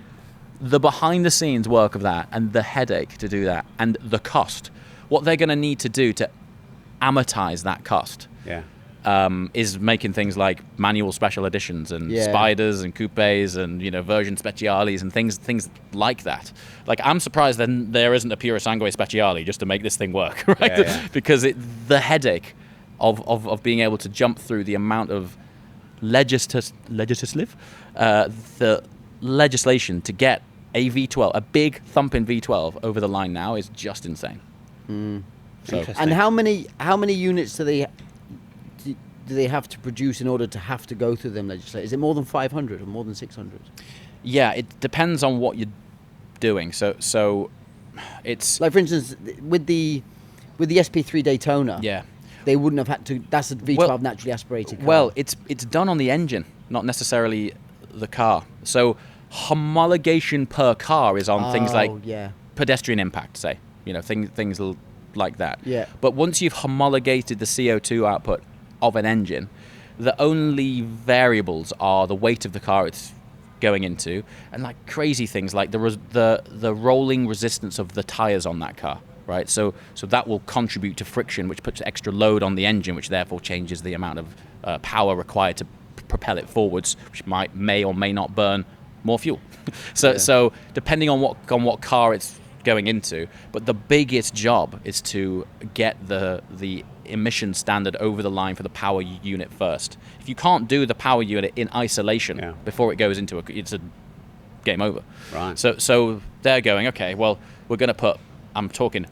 Speaker 1: the behind-the-scenes work of that and the headache to do that and the cost, what they're going to need to do to amortize that cost.
Speaker 3: Yeah.
Speaker 1: Is making things like manual special editions and spiders and coupes and version speciales and things like that. Like I'm surprised then there isn't a Pura Sangue Speciale just to make this thing work, right?
Speaker 3: Yeah.
Speaker 1: Because the headache of being able to jump through the amount of the legislation to get a V12, a big thumping V12 over the line now is just insane. So,
Speaker 4: and how many units do they have to produce in order to have to go through them legislation? Is it more than 500 or more than 600?
Speaker 1: Yeah, it depends on what you're doing. So it's
Speaker 4: like, for instance, with the SP3 Daytona.
Speaker 1: Yeah.
Speaker 4: They wouldn't have had to. That's a V12 naturally aspirated car.
Speaker 1: Well, it's done on the engine, not necessarily the car. So homologation per car is on things like pedestrian impact, say, things like that.
Speaker 4: Yeah.
Speaker 1: But once you've homologated the CO2 output of an engine, the only variables are the weight of the car it's going into and like crazy things like the rolling resistance of the tires on that car, right? So that will contribute to friction, which puts extra load on the engine, which therefore changes the amount of power required to propel it forwards, which may or may not burn more fuel. So depending on what car it's going into, but the biggest job is to get the emission standard over the line for the power unit first. If you can't do the power unit in isolation before it goes into it's a game over.
Speaker 3: Right.
Speaker 1: So they're going, okay, well, we're going to put, I'm talking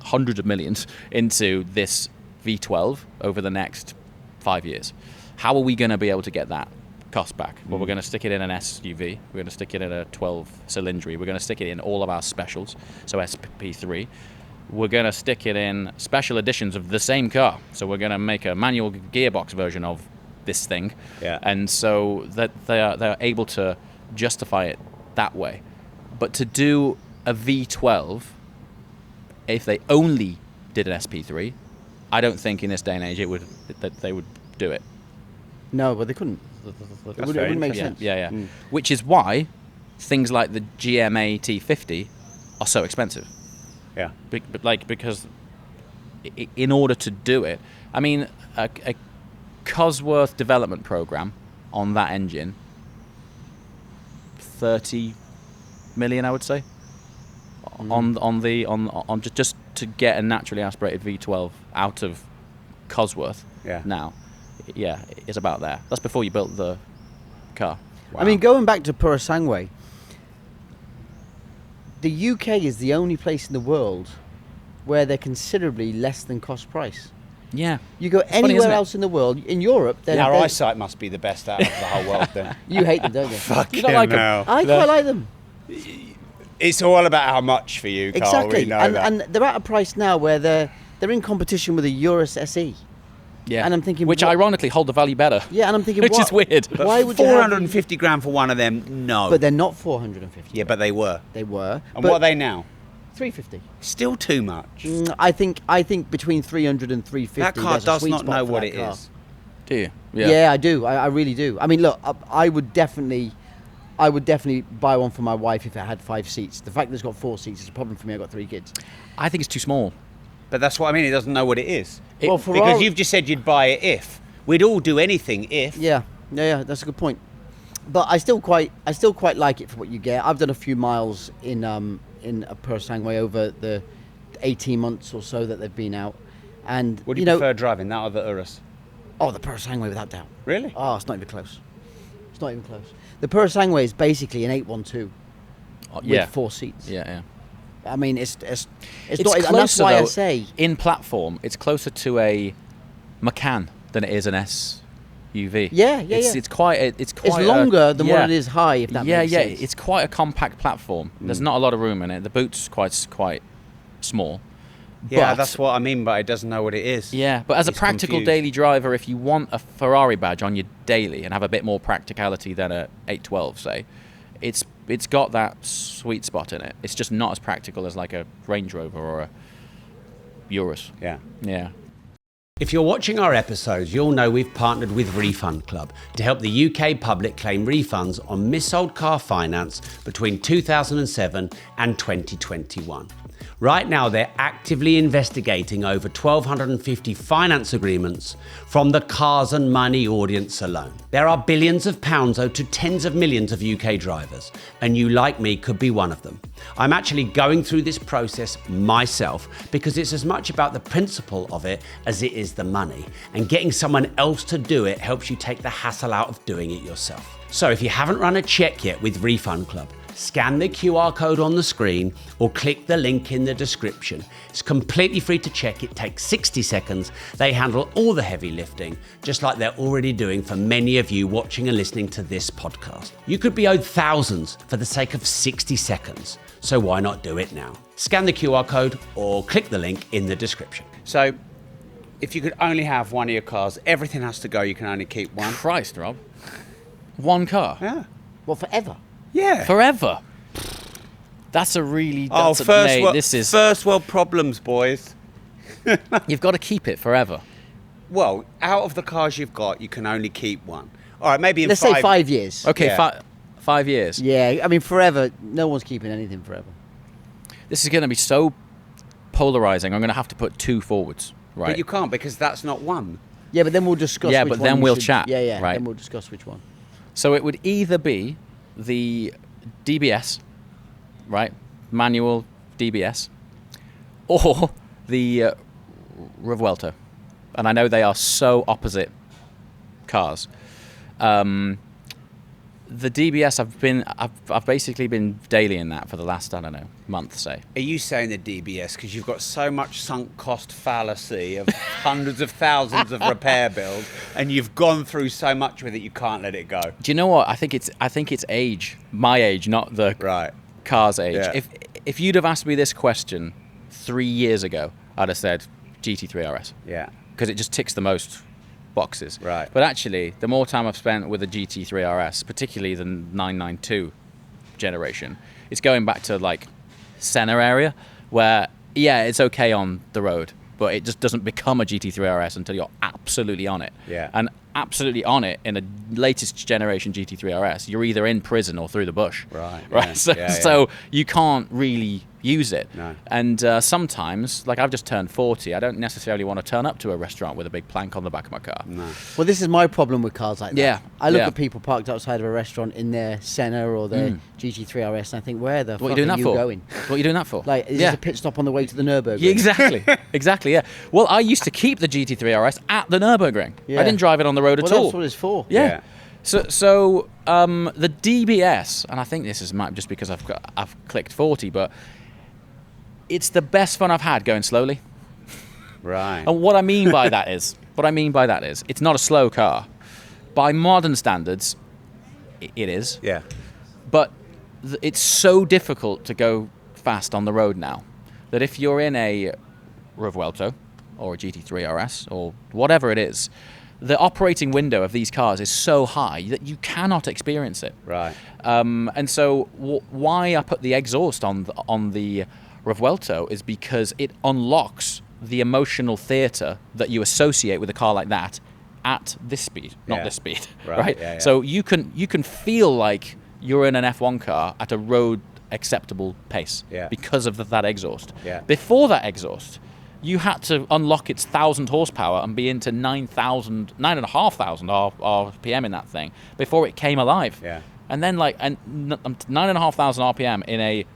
Speaker 1: hundreds of millions into this V12 over the next 5 years. How are we going to be able to get that cost back? Well, we're going to stick it in an SUV. We're going to stick it in a 12-cylinder. We're going to stick it in all of our specials, so SP3. We're going to stick it in special editions of the same car. So we're going to make a manual gearbox version of this thing.
Speaker 3: Yeah.
Speaker 1: And so that they're able to justify it that way. But to do a V12, if they only did an SP3, I don't think in this day and age that they would do it.
Speaker 4: No, but they couldn't. It wouldn't make sense.
Speaker 1: Yeah. Which is why things like the GMA T50 are so expensive.
Speaker 3: Yeah.
Speaker 1: Because in order to do it, I mean, a Cosworth development program on that engine, 30 million, I would say, on just to get a naturally aspirated V12 out of Cosworth. Now, it's about there. That's before you built the car.
Speaker 4: Wow. I mean, going back to Purasangwe, the UK is the only place in the world where they're considerably less than cost price.
Speaker 1: Yeah.
Speaker 4: You go anywhere else in the world, in Europe,
Speaker 3: our eyesight must be the best out of the whole world then.
Speaker 4: You hate them, don't you?
Speaker 3: Fucking
Speaker 1: you don't like
Speaker 3: hell.
Speaker 1: them.
Speaker 4: I quite like them.
Speaker 3: It's all about how much for you, Carl.
Speaker 4: Exactly.
Speaker 3: We know
Speaker 4: and they're at a price now where they're in competition with a Urus SE.
Speaker 1: Yeah.
Speaker 4: And I'm thinking,
Speaker 1: which ironically hold the value better.
Speaker 4: Yeah, and I'm thinking,
Speaker 1: which is weird.
Speaker 3: But
Speaker 4: why would
Speaker 3: 450 grand for one of them? No.
Speaker 4: But they're not 450.
Speaker 3: Yeah, but they were.
Speaker 4: They were.
Speaker 3: And what are they now?
Speaker 4: 350.
Speaker 3: Still too much.
Speaker 4: I think between 300 and 350.
Speaker 3: That car does not know what it is.
Speaker 1: Do you?
Speaker 4: Yeah, I do. I really do. I mean, look, I would definitely buy one for my wife if it had 5 seats. The fact that it's got 4 seats is a problem for me. I've got 3 kids.
Speaker 1: I think it's too small.
Speaker 3: But that's what I mean. It doesn't know what it is.
Speaker 4: Well,
Speaker 3: because you've just said you'd buy it if. We'd all do anything if.
Speaker 4: Yeah, that's a good point. But I still quite like it for what you get. I've done a few miles in a Purasangwe over the 18 months or so that they've been out. And
Speaker 3: what do you prefer driving, that or the Urus?
Speaker 4: Oh, the Purasangwe without doubt.
Speaker 3: Really?
Speaker 4: Oh, it's not even close. It's not even close. The Purasangwe is basically an 812 with 4 seats.
Speaker 1: Yeah.
Speaker 4: I mean, it's not,
Speaker 1: closer,
Speaker 4: and that's why
Speaker 1: though,
Speaker 4: I say
Speaker 1: in platform, it's closer to a Macan than it is an SUV.
Speaker 4: Yeah.
Speaker 1: It's quite. It's
Speaker 4: longer than what it is high. If that makes sense.
Speaker 1: It's quite a compact platform. There's not a lot of room in it. The boot's quite small.
Speaker 3: Yeah,
Speaker 1: but,
Speaker 3: that's what I mean. But it doesn't know what it is.
Speaker 1: Yeah, but as a practical daily driver, if you want a Ferrari badge on your daily and have a bit more practicality than a 812, say, it's got that sweet spot in it. It's just not as practical as like a Range Rover or a Urus. Yeah.
Speaker 3: If you're watching our episodes, you'll know we've partnered with Refund Club to help the UK public claim refunds on missold car finance between 2007 and 2021. Right now, they're actively investigating over 1,250 finance agreements from the Cars and Money audience alone. There are billions of pounds owed to tens of millions of UK drivers, and you, like me, could be one of them. I'm actually going through this process myself because it's as much about the principle of it as it is the money, and getting someone else to do it helps you take the hassle out of doing it yourself. So if you haven't run a check yet with Refund Club, scan the QR code on the screen or click the link in the description. It's completely free to check. It takes 60 seconds. They handle all the heavy lifting, just like they're already doing for many of you watching and listening to this podcast. You could be owed thousands for the sake of 60 seconds. So why not do it now? Scan the QR code or click the link in the description. So if you could only have one of your cars, everything has to go, you can only keep one.
Speaker 1: Christ, Rob. One car?
Speaker 3: Yeah.
Speaker 4: well, forever.
Speaker 3: Yeah.
Speaker 1: Forever. That's a really...
Speaker 3: This is first world problems, boys.
Speaker 1: You've got to keep it forever.
Speaker 3: Well, out of the cars you've got, you can only keep one. All right, maybe in
Speaker 4: Let's say 5 years.
Speaker 1: Okay,
Speaker 3: Yeah.
Speaker 1: 5 years.
Speaker 4: Yeah, I mean, forever. No one's keeping anything forever.
Speaker 1: This is going to be so polarizing. I'm going to have to put 2 forwards, right?
Speaker 3: But you can't because that's not one.
Speaker 4: Yeah, but then we'll discuss.
Speaker 1: Yeah,
Speaker 4: which
Speaker 1: but
Speaker 4: one
Speaker 1: then
Speaker 4: we
Speaker 1: we'll
Speaker 4: should-
Speaker 1: chat,
Speaker 4: Yeah,
Speaker 1: right.
Speaker 4: Then we'll discuss which one.
Speaker 1: So it would either be the DBS, right? Manual DBS, or the Revuelto, and I know they are so opposite cars. The DBS, I've basically been daily in that for the last, I don't know, month, say.
Speaker 3: Are you saying the DBS because you've got so much sunk cost fallacy of hundreds of thousands of repair bills, and you've gone through so much with it you can't let it go?
Speaker 1: Do you know what? I think it's age, my age, not the car's age.
Speaker 3: Yeah.
Speaker 1: If you'd have asked me this question 3 years ago, I'd have said GT3 RS.
Speaker 3: Yeah.
Speaker 1: Because it just ticks the most boxes.
Speaker 3: Right.
Speaker 1: But actually, the more time I've spent with the GT3 RS, particularly the 992 generation, it's going back to like Senna area, where it's okay on the road, but it just doesn't become a GT3 RS until you're absolutely on it.
Speaker 3: Yeah.
Speaker 1: And absolutely on it in a latest generation GT3 RS, you're either in prison or through the bush.
Speaker 3: Right.
Speaker 1: Right. So you can't really use it.
Speaker 3: No.
Speaker 1: And sometimes, like I've just turned 40, I don't necessarily want to turn up to a restaurant with a big plank on the back of my car.
Speaker 3: No.
Speaker 4: Well, this is my problem with cars like that.
Speaker 1: Yeah.
Speaker 4: I look at people parked outside of a restaurant in their Senna or their GT3 RS, and I think, where the fuck are you going?
Speaker 1: What are you doing that for?
Speaker 4: Like, is this a pit stop on the way to the Nürburgring?
Speaker 1: Yeah, exactly, yeah. Well, I used to keep the GT3 RS at the Nürburgring.
Speaker 4: Yeah.
Speaker 1: I didn't drive it on the road at all.
Speaker 4: That's what it's for.
Speaker 1: Yeah. So the DBS, and I think this is just because I've clicked 40, but it's the best fun I've had going slowly.
Speaker 3: Right.
Speaker 1: And what I mean by that is, it's not a slow car. By modern standards, it is.
Speaker 3: Yeah.
Speaker 1: But it's so difficult to go fast on the road now that if you're in a Revuelto or a GT3 RS or whatever it is, the operating window of these cars is so high that you cannot experience it.
Speaker 3: Right.
Speaker 1: And so why I put the exhaust on the Revuelto is because it unlocks the emotional theatre that you associate with a car like that at this speed, not this speed, right?
Speaker 3: Yeah.
Speaker 1: So you can feel like you're in an F1 car at a road acceptable pace because of that exhaust.
Speaker 3: Yeah.
Speaker 1: Before that exhaust, you had to unlock its 1,000 horsepower and be into 9,500 RPM in that thing before it came alive.
Speaker 3: Yeah.
Speaker 1: And then 9,500 RPM in a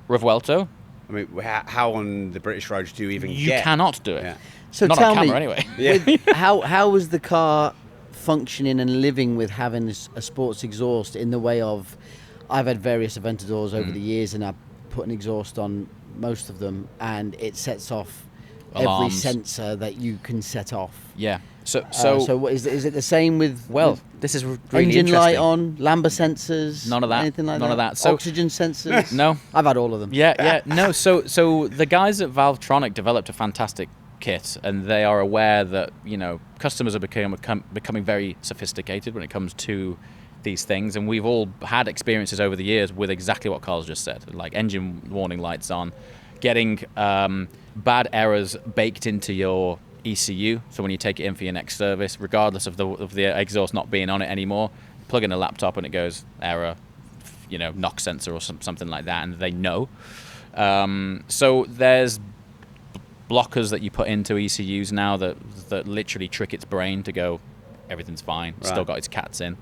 Speaker 1: Revuelto.
Speaker 3: I mean, how on the British roads do you even
Speaker 1: You
Speaker 3: get?
Speaker 1: cannot do it.
Speaker 3: Yeah.
Speaker 4: So
Speaker 1: not
Speaker 4: tell
Speaker 1: on camera
Speaker 4: me,
Speaker 1: anyway.
Speaker 4: how was the car functioning and living with having a sports exhaust in the way of, I've had various Aventadors over the years, and I put an exhaust on most of them, and it sets off every
Speaker 1: Alarms.
Speaker 4: sensor that you can set off.
Speaker 1: Yeah. So
Speaker 4: what, is it the same with?
Speaker 1: well,
Speaker 4: with
Speaker 1: this is really
Speaker 4: engine
Speaker 1: interesting.
Speaker 4: light on, lambda sensors,
Speaker 1: None of that.
Speaker 4: anything like
Speaker 1: None
Speaker 4: that.
Speaker 1: of that. So
Speaker 4: Oxygen sensors.
Speaker 1: no.
Speaker 4: I've had all of them.
Speaker 1: Yeah. No. So the guys at Valvetronic developed a fantastic kit, and they are aware that customers are becoming very sophisticated when it comes to these things, and we've all had experiences over the years with exactly what Carl's just said, like engine warning lights on, getting bad errors baked into your ECU. So when you take it in for your next service, regardless of the exhaust not being on it anymore, plug in a laptop and it goes error, knock sensor or something like that, and they know. So there's blockers that you put into ECUs now that literally trick its brain to go, everything's fine,
Speaker 3: Right.
Speaker 1: still got its cats in.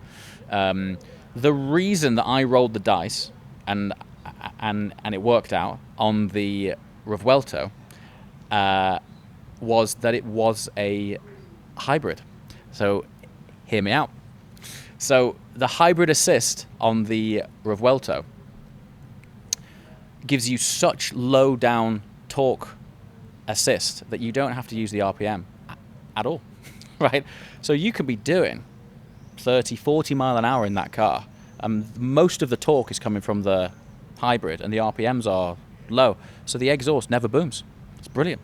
Speaker 1: The reason that I rolled the dice and it worked out on the Revuelto was that it was a hybrid. So hear me out. So the hybrid assist on the Revuelto gives you such low down torque assist that you don't have to use the RPM at all, right? So you can be doing 30, 40 mile an hour in that car. Most of the torque is coming from the hybrid and the RPMs are low. So the exhaust never booms. It's brilliant.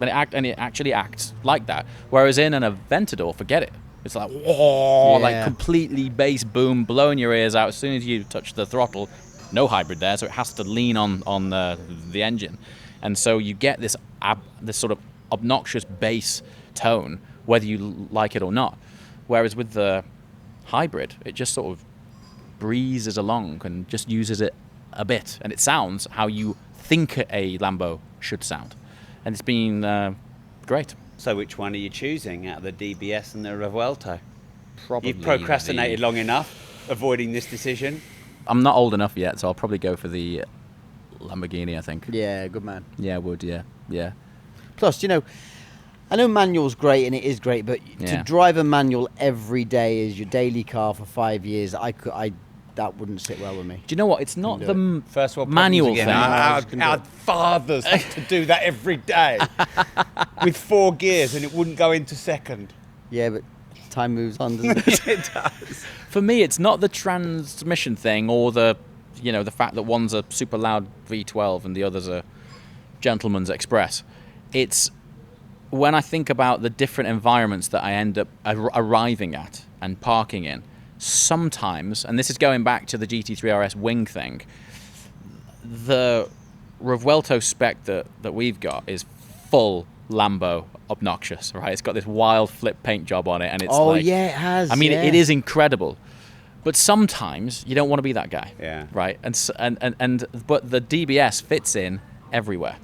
Speaker 1: And it actually acts like that. Whereas in an Aventador, forget it. It's like, whoa, like completely bass boom, blowing your ears out as soon as you touch the throttle. No hybrid there, so it has to lean on the engine. And so you get this sort of obnoxious bass tone, whether you like it or not. Whereas with the hybrid, it just sort of breezes along and just uses it a bit. And it sounds how you think a Lambo should sound. And it's been great.
Speaker 3: So which one are you choosing out of the DBS and the Revuelto?
Speaker 1: Probably
Speaker 3: You've procrastinated long enough, avoiding this decision.
Speaker 1: I'm not old enough yet, so I'll probably go for the Lamborghini, I think.
Speaker 4: Yeah, good man.
Speaker 1: Yeah, I would, yeah.
Speaker 4: Plus, I know manual's great, and it is great, but to drive a manual every day as your daily car for 5 years, that wouldn't sit well with me.
Speaker 1: Do you know what? It's not the
Speaker 3: First world
Speaker 1: manual
Speaker 3: problems
Speaker 1: thing.
Speaker 3: again. Our fathers had to do that every day with 4 gears, and it wouldn't go into second.
Speaker 4: Yeah, but time moves on, doesn't it?
Speaker 3: It does.
Speaker 1: For me, it's not the transmission thing or the fact that one's a super loud V12 and the other's a gentleman's express. It's when I think about the different environments that I end up arriving at and parking in. Sometimes, and this is going back to the GT3 RS wing thing, the Revuelto spec that we've got is full Lambo obnoxious, right? It's got this wild flip paint job on it, and it's
Speaker 4: it has.
Speaker 1: I mean, it is incredible. But sometimes you don't want to be that guy, right? And but the DBS fits in everywhere.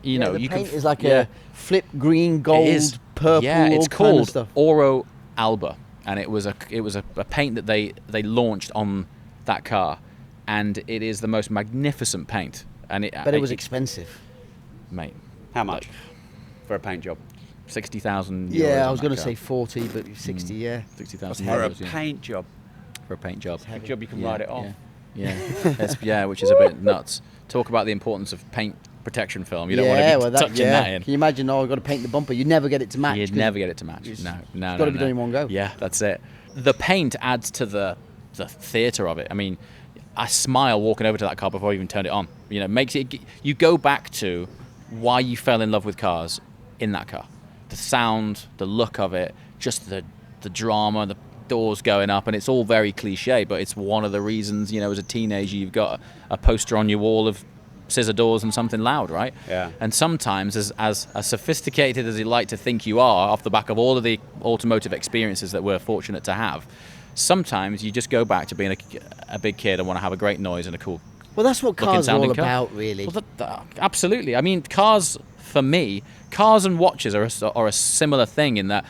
Speaker 4: Yeah. The paint is like a flip green, gold, purple.
Speaker 1: Yeah, it's
Speaker 4: all kind
Speaker 1: called
Speaker 4: of stuff.
Speaker 1: Oro Alba, and it was a paint that they launched on that car, and it is the most magnificent paint. And
Speaker 4: it was expensive,
Speaker 1: mate.
Speaker 3: How much for a paint job?
Speaker 1: 60,000.
Speaker 4: Yeah, I was going to say 40, but 60. Yeah,
Speaker 1: 60,000
Speaker 3: for a
Speaker 1: euros.
Speaker 3: paint job.
Speaker 1: For a paint job.
Speaker 3: A job you can write it off.
Speaker 1: Yeah, which is a bit nuts. Talk about the importance of paint protection film. You don't want to be touching that in.
Speaker 4: Can you imagine? I've got to paint the bumper. You'd never get it to match.
Speaker 1: You'd never get it to match.
Speaker 4: It's
Speaker 1: No.
Speaker 4: got to be done in one go.
Speaker 1: Yeah, that's it. The paint adds to the theatre of it. I mean, I smile walking over to that car before I even turned it on. You know, makes it. You go back to why you fell in love with cars in that car. The sound, the look of it, just the drama, the doors going up, and it's all very cliche, but it's one of the reasons, as a teenager you've got a poster on your wall of scissor doors and something loud, right?
Speaker 3: Yeah.
Speaker 1: And sometimes, as sophisticated as you like to think you are, off the back of all of the automotive experiences that we're fortunate to have, sometimes you just go back to being a big kid and want to have a great noise and a cool.
Speaker 4: Well, that's what cars are all
Speaker 1: car.
Speaker 4: about, really.
Speaker 1: Well, absolutely. I mean, cars, for me, cars and watches are a similar thing in that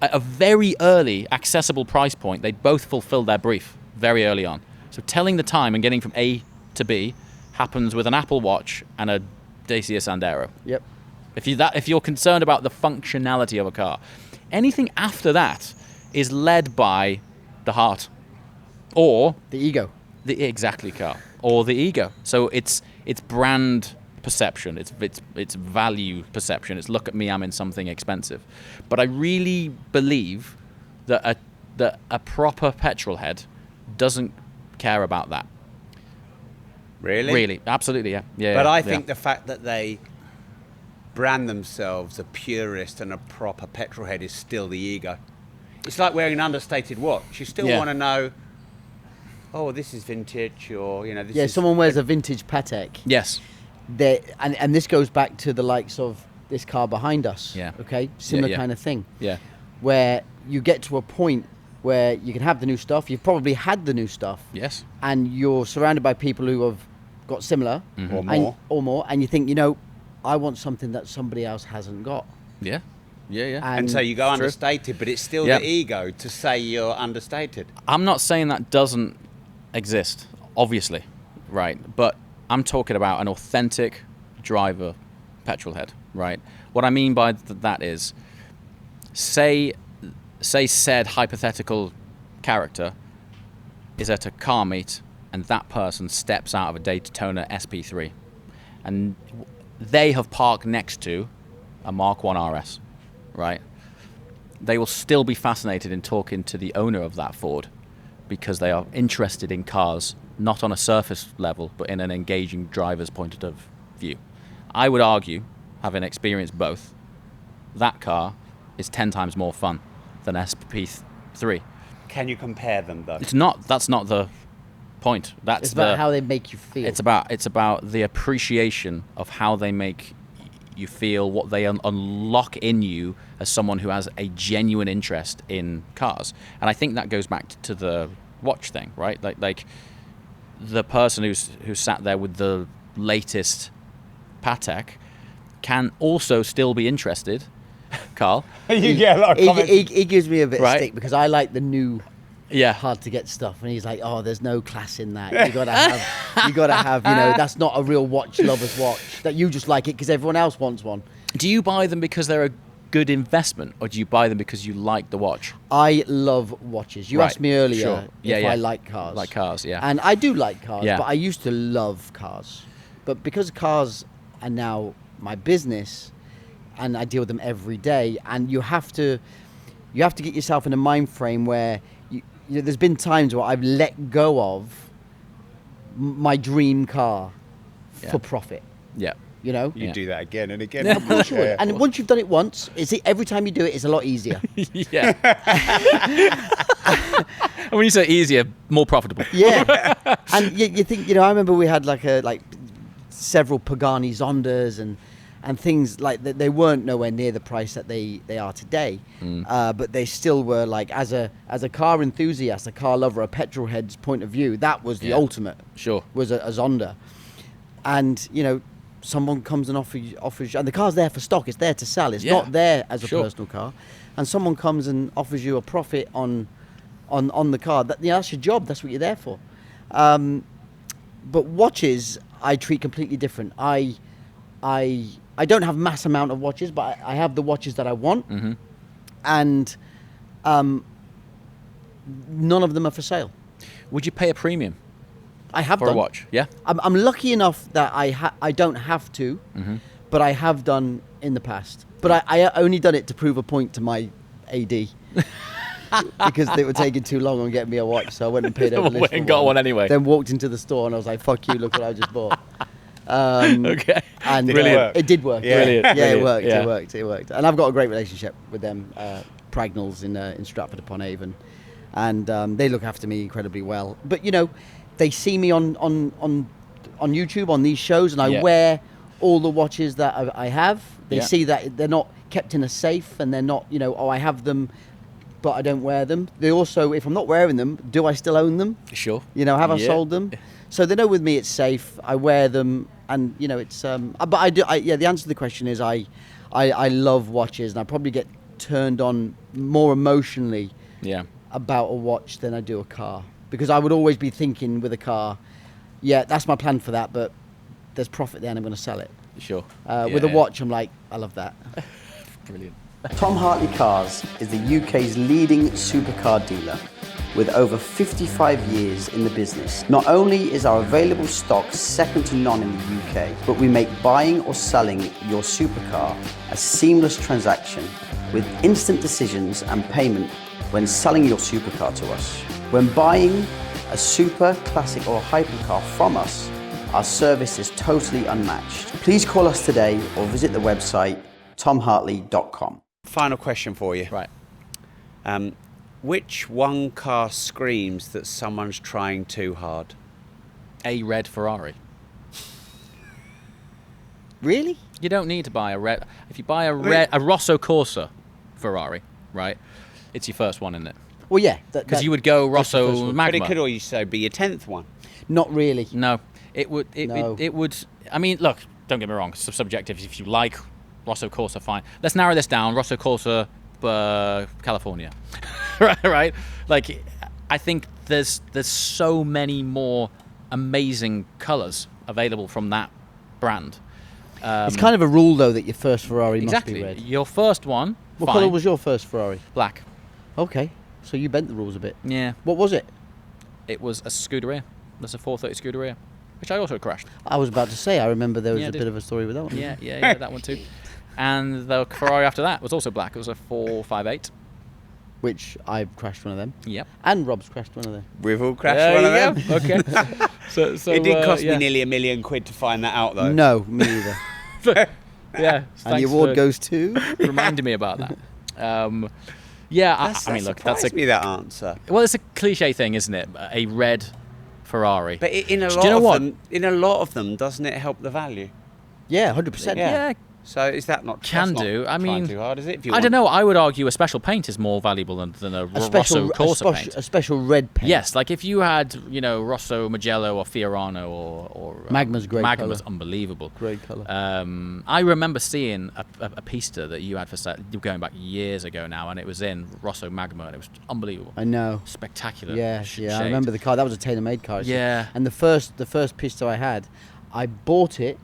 Speaker 1: at a very early, accessible price point, they both fulfill their brief very early on. So telling the time and getting from A to B happens with an Apple Watch and a Dacia Sandero.
Speaker 4: Yep.
Speaker 1: If you're concerned about the functionality of a car, anything after that is led by the heart or
Speaker 4: the ego.
Speaker 1: Exactly, Carl. Or the ego. So it's brand perception, it's value perception. It's look at me, I'm in something expensive. But I really believe that a proper petrol head doesn't care about that.
Speaker 3: Really?
Speaker 1: Really, absolutely, yeah.
Speaker 3: But I think the fact that they brand themselves a purist and a proper petrol head is still the ego. It's like wearing an understated watch. You still want to know, oh, this is vintage, or this is...
Speaker 4: someone wears a vintage Patek.
Speaker 1: Yes.
Speaker 4: And this goes back to the likes of this car behind us.
Speaker 1: Yeah.
Speaker 4: Okay? Similar kind of thing.
Speaker 1: Yeah.
Speaker 4: Where you get to a point where you can have the new stuff. You've probably had the new stuff.
Speaker 1: Yes.
Speaker 4: And you're surrounded by people who have got similar.
Speaker 3: Mm-hmm.
Speaker 4: Or more. And you think, I want something that somebody else hasn't got.
Speaker 1: Yeah.
Speaker 4: And
Speaker 3: so you go understated, but it's still the ego to say you're understated.
Speaker 1: I'm not saying that doesn't exist, obviously, right? But I'm talking about an authentic driver petrol head, right? What I mean by that is, say said hypothetical character is at a car meet and that person steps out of a Daytona SP3 and they have parked next to a Mark 1 RS, right? They will still be fascinated in talking to the owner of that Ford because they are interested in cars, not on a surface level, but in an engaging driver's point of view. I would argue, having experienced both, that car is 10 times more fun than SP3.
Speaker 3: Can you compare them, though?
Speaker 1: That's not the point.
Speaker 4: It's about how they make you feel.
Speaker 1: It's about the appreciation of how they make you feel, what they unlock in you as someone who has a genuine interest in cars. And I think that goes back to the watch thing, right? Like the person who's sat there with the latest Patek can also still be interested. Carl,
Speaker 3: you get a lot of comments.
Speaker 4: He gives me a bit of stick because I like the new,
Speaker 1: yeah,
Speaker 4: hard to get stuff, and he's like, "Oh, there's no class in that. You gotta have, that's not a real watch lover's watch. That you just like it because everyone else wants one."
Speaker 1: Do you buy them because they're good investment, or do you buy them because you like the watch?
Speaker 4: I love watches. You asked me earlier if I like cars.
Speaker 1: Like cars, yeah.
Speaker 4: And I do like cars,
Speaker 1: Yeah.
Speaker 4: but I used to love cars. But because cars are now my business, and I deal with them every day, and you have to get yourself in a mind frame where you know, there's been times where I've let go of my dream car for profit.
Speaker 1: Yeah.
Speaker 4: You know,
Speaker 3: You do that again and again.
Speaker 4: of course you would. And once you've done it once, every time you do it, it's a lot easier.
Speaker 1: Yeah. And when you say easier, more profitable.
Speaker 4: Yeah. And you think, I remember we had like several Pagani Zondas and things like that. They weren't nowhere near the price that they are today, but they still were, like, as a car enthusiast, a car lover, a petrol head's point of view, that was the ultimate.
Speaker 1: Sure.
Speaker 4: Was a Zonda. And someone comes and offers you, and the car's there for stock, it's there to sell, it's not there as a personal car, and someone comes and offers you a profit on the car. That's your job, that's what you're there for. But watches I treat completely different. I don't have mass amount of watches, but I have the watches that I want, and none of them are for sale.
Speaker 1: Would you pay a premium
Speaker 4: I have
Speaker 1: for
Speaker 4: done.
Speaker 1: a watch? Yeah.
Speaker 4: I'm lucky enough that I don't have to, but I have done in the past. But I only done it to prove a point to my AD. Because they were taking too long on getting me a watch, so I went and paid over list
Speaker 1: and got one anyway.
Speaker 4: Then walked into the store and I was like, "Fuck you! Look what I just bought."
Speaker 1: Okay.
Speaker 4: And
Speaker 3: Brilliant.
Speaker 4: it did work.
Speaker 3: Yeah.
Speaker 1: Brilliant.
Speaker 4: Yeah,
Speaker 1: Brilliant.
Speaker 4: it worked.
Speaker 1: Yeah.
Speaker 4: It worked. And I've got a great relationship with them, Pragnells in Stratford upon Avon, and they look after me incredibly well. But they see me on YouTube on these shows, and I wear all the watches that I have. They see that they're not kept in a safe, and they're not, I have them, but I don't wear them. They also, if I'm not wearing them, do I still own them?
Speaker 1: Sure.
Speaker 4: Have I sold them? So they know with me it's safe. I wear them, and it's. But I do. The answer to the question is I love watches, and I probably get turned on more emotionally.
Speaker 1: Yeah.
Speaker 4: About a watch than I do a car, because I would always be thinking with a car, that's my plan for that, but there's profit there and I'm going to sell it.
Speaker 1: Sure.
Speaker 4: With a watch, I'm like, I love that.
Speaker 1: Brilliant.
Speaker 4: Tom Hartley Cars is the UK's leading supercar dealer with over 55 years in the business. Not only is our available stock second to none in the UK, but we make buying or selling your supercar a seamless transaction with instant decisions and payment when selling your supercar to us. When buying a super, classic or hypercar from us, our service is totally unmatched. Please call us today or visit the website tomhartley.com.
Speaker 3: Final question for you.
Speaker 1: Right.
Speaker 3: Which one car screams that someone's trying too hard?
Speaker 1: A red Ferrari.
Speaker 4: Really?
Speaker 1: You don't need to buy a red. If you buy a Rosso Corsa Ferrari, right? It's your first one, isn't it?
Speaker 4: Well, yeah.
Speaker 1: Because you would go Rosso
Speaker 3: But
Speaker 1: Magma.
Speaker 3: it could also be your 10th one.
Speaker 4: Not really.
Speaker 1: No, it would.
Speaker 4: No.
Speaker 1: It would. I mean, look. Don't get me wrong. It's subjective. If you like Rosso Corsa, fine. Let's narrow this down. Rosso Corsa, California. right. Like, I think there's so many more amazing colours available from that brand.
Speaker 4: It's kind of a rule, though, that your first Ferrari must be
Speaker 1: Exactly.
Speaker 4: red.
Speaker 1: Your first one.
Speaker 4: What
Speaker 1: fine.
Speaker 4: colour was your first Ferrari?
Speaker 1: Black.
Speaker 4: Okay, so you bent the rules a bit.
Speaker 1: Yeah.
Speaker 4: What was it?
Speaker 1: It was a Scuderia. That's a 430 Scuderia, which I also crashed.
Speaker 4: I was about to say, I remember there was
Speaker 1: Yeah, I
Speaker 4: a
Speaker 1: did.
Speaker 4: bit of a story with that one.
Speaker 1: Yeah, that one too. And the Ferrari after that was also black. It was a 458.
Speaker 4: Which I've crashed one of them.
Speaker 1: Yep.
Speaker 4: And Rob's crashed one of them.
Speaker 3: We've all crashed
Speaker 1: There
Speaker 3: one of
Speaker 1: you
Speaker 3: them.
Speaker 1: go. Okay. so
Speaker 3: It did cost
Speaker 1: yeah.
Speaker 3: me nearly £1 million to find that out, though.
Speaker 4: No, me either.
Speaker 1: Yeah.
Speaker 4: And the
Speaker 1: thanks
Speaker 4: award
Speaker 1: for
Speaker 4: goes to...
Speaker 1: reminding me about that. Yeah, I mean, look,
Speaker 3: surprised me, that answer.
Speaker 1: well, it's a cliche thing, isn't it? A red Ferrari.
Speaker 3: But in a
Speaker 1: Do
Speaker 3: lot
Speaker 1: you know
Speaker 3: of
Speaker 1: what?
Speaker 3: them, in a lot of them, doesn't it help the value?
Speaker 4: Yeah, 100%.
Speaker 1: Yeah.
Speaker 3: So is that not
Speaker 1: Can
Speaker 3: that's not
Speaker 1: do. I
Speaker 3: trying
Speaker 1: mean,
Speaker 3: too hard, is it? If you
Speaker 1: I
Speaker 3: want-
Speaker 1: don't know. I would argue a special paint is more valuable than a Rosso Corsa paint.
Speaker 4: A special red paint.
Speaker 1: Yes, like if you had, Rosso Mugello or Fiorano or
Speaker 4: Magma's great
Speaker 1: Magma's
Speaker 4: colour.
Speaker 1: unbelievable.
Speaker 4: Great colour.
Speaker 1: I remember seeing a Pista that you had for sale going back years ago now, and it was in Rosso Magma, and it was unbelievable.
Speaker 4: I know.
Speaker 1: Spectacular.
Speaker 4: Yeah,
Speaker 1: shade.
Speaker 4: I remember the car. That was a tailor-made car. actually.
Speaker 1: Yeah.
Speaker 4: And the first Pista I had, I bought it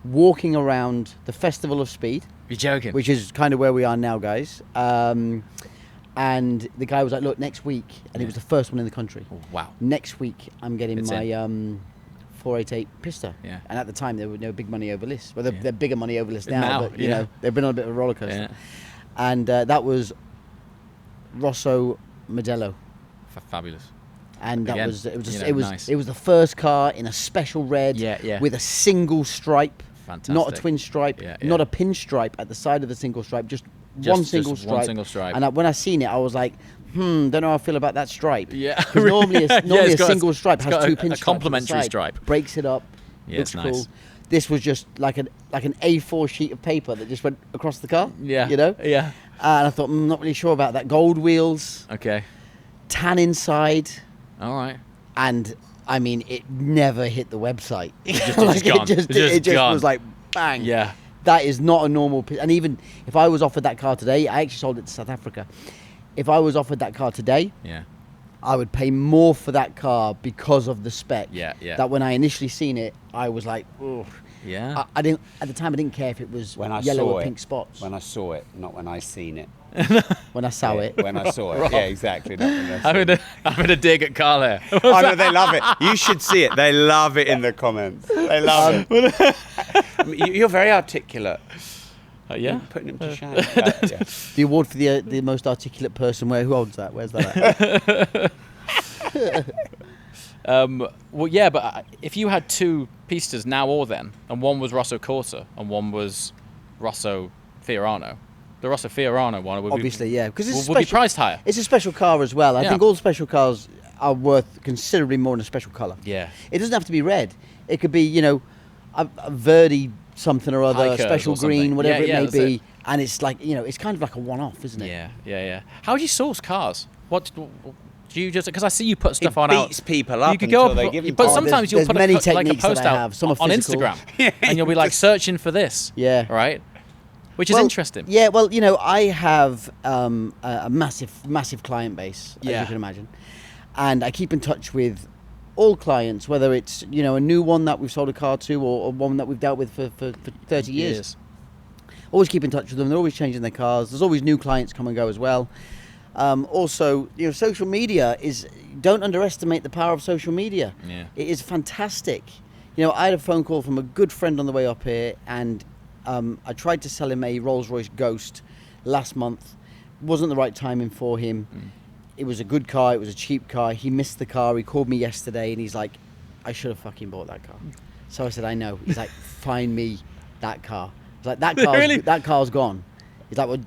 Speaker 4: walking around the Festival of Speed.
Speaker 1: You're joking.
Speaker 4: Which is kind of where we are now, guys. And the guy was like, look, next week, and it was the first one in the country.
Speaker 1: Oh, wow.
Speaker 4: Next week, I'm getting
Speaker 1: It's
Speaker 4: my 488 Pista.
Speaker 1: Yeah.
Speaker 4: And at the time, there were no big money over list. Well, they're bigger money over list now, but, you
Speaker 1: yeah.
Speaker 4: know, they've been on a bit of a roller coaster.
Speaker 1: Yeah.
Speaker 4: And that was Rosso Modello.
Speaker 1: Fabulous.
Speaker 4: And that
Speaker 1: Again,
Speaker 4: was
Speaker 1: nice.
Speaker 4: it was the first car in a special red with a single stripe,
Speaker 1: Fantastic.
Speaker 4: not a twin stripe, not a pin stripe at the side of the single stripe, just one single stripe. And when I seen it, I was like, don't know how I feel about that stripe.
Speaker 1: Yeah.
Speaker 4: Because normally a single stripe has two pin stripes.
Speaker 1: A complementary stripe.
Speaker 4: Breaks it up.
Speaker 1: Yeah,
Speaker 4: looks
Speaker 1: it's nice.
Speaker 4: cool. This was just like an A4 sheet of paper that just went across the car.
Speaker 1: Yeah.
Speaker 4: You know?
Speaker 1: Yeah.
Speaker 4: And I thought, I'm not really sure about that. Gold wheels,
Speaker 1: Okay.
Speaker 4: tan inside.
Speaker 1: All right.
Speaker 4: And I mean, it never hit the website.
Speaker 1: It just gone.
Speaker 4: Was like bang.
Speaker 1: Yeah.
Speaker 4: That is not a normal. And even if I was offered that car today, I actually sold it to South Africa. If I was offered that car today, I would pay more for that car because of the spec.
Speaker 1: Yeah.
Speaker 4: That when I initially seen it, I was like, oh.
Speaker 1: Yeah.
Speaker 4: I didn't at the time. I didn't care if it was
Speaker 3: When I
Speaker 4: yellow
Speaker 3: saw
Speaker 4: or
Speaker 3: it,
Speaker 4: pink spots.
Speaker 3: When I saw it, not when I seen it.
Speaker 4: When I saw it.
Speaker 3: When I saw it. Yeah, exactly. Not when I seen it.
Speaker 1: Having a dig at Carl there.
Speaker 3: I know, they love it. You should see it. They love it in the comments. They love it. I mean, you're very articulate.
Speaker 1: Yeah.
Speaker 3: Putting him to shame.
Speaker 4: The award for the most articulate person. Who holds that? Where's that at?
Speaker 1: Well, yeah, but if you had two Pistas now or then, and one was Rosso Corsa and one was Rosso Fiorano, the Rosso Fiorano one would
Speaker 4: Obviously, yeah, because
Speaker 1: would be priced higher.
Speaker 4: It's a special car as well. I think all special cars are worth considerably more in a special colour.
Speaker 1: Yeah.
Speaker 4: It doesn't have to be red. It could be, you know, a Verdi something or other,
Speaker 1: Hiker
Speaker 4: special
Speaker 1: or something.
Speaker 4: green, whatever
Speaker 1: Yeah,
Speaker 4: it may be.
Speaker 1: it.
Speaker 4: And it's like, you know, it's kind of like a one-off, isn't it?
Speaker 1: Yeah. How do you source cars? What do you just? Because I see you put stuff on
Speaker 3: beats
Speaker 1: out.
Speaker 3: people up
Speaker 1: You could go
Speaker 3: until they give you.
Speaker 1: but sometimes you'll
Speaker 4: there's
Speaker 1: put
Speaker 4: many
Speaker 1: like a
Speaker 4: techniques
Speaker 1: post
Speaker 4: that I
Speaker 1: out
Speaker 4: have. Some are
Speaker 1: on
Speaker 4: physical.
Speaker 1: Instagram, and you'll be like searching for this.
Speaker 4: Yeah.
Speaker 1: Right. Which is interesting.
Speaker 4: Yeah, well, you know, I have a massive client base, as you can imagine. And I keep in touch with all clients, whether it's, you know, a new one that we've sold a car to or one that we've dealt with for 30 years. Always keep in touch with them. They're always changing their cars. There's always new clients come and go as well. Also, you know, social media don't underestimate the power of social media.
Speaker 1: Yeah.
Speaker 4: It is fantastic. You know, I had a phone call from a good friend on the way up here, and I tried to sell him a Rolls-Royce Ghost last month. Wasn't the right timing for him. It was a good car. It was a cheap car. He missed the car. He called me yesterday, and he's like, I should have fucking bought that car. So I said, I know. He's like, find me that car. I was like, that car's gone. He's like, well,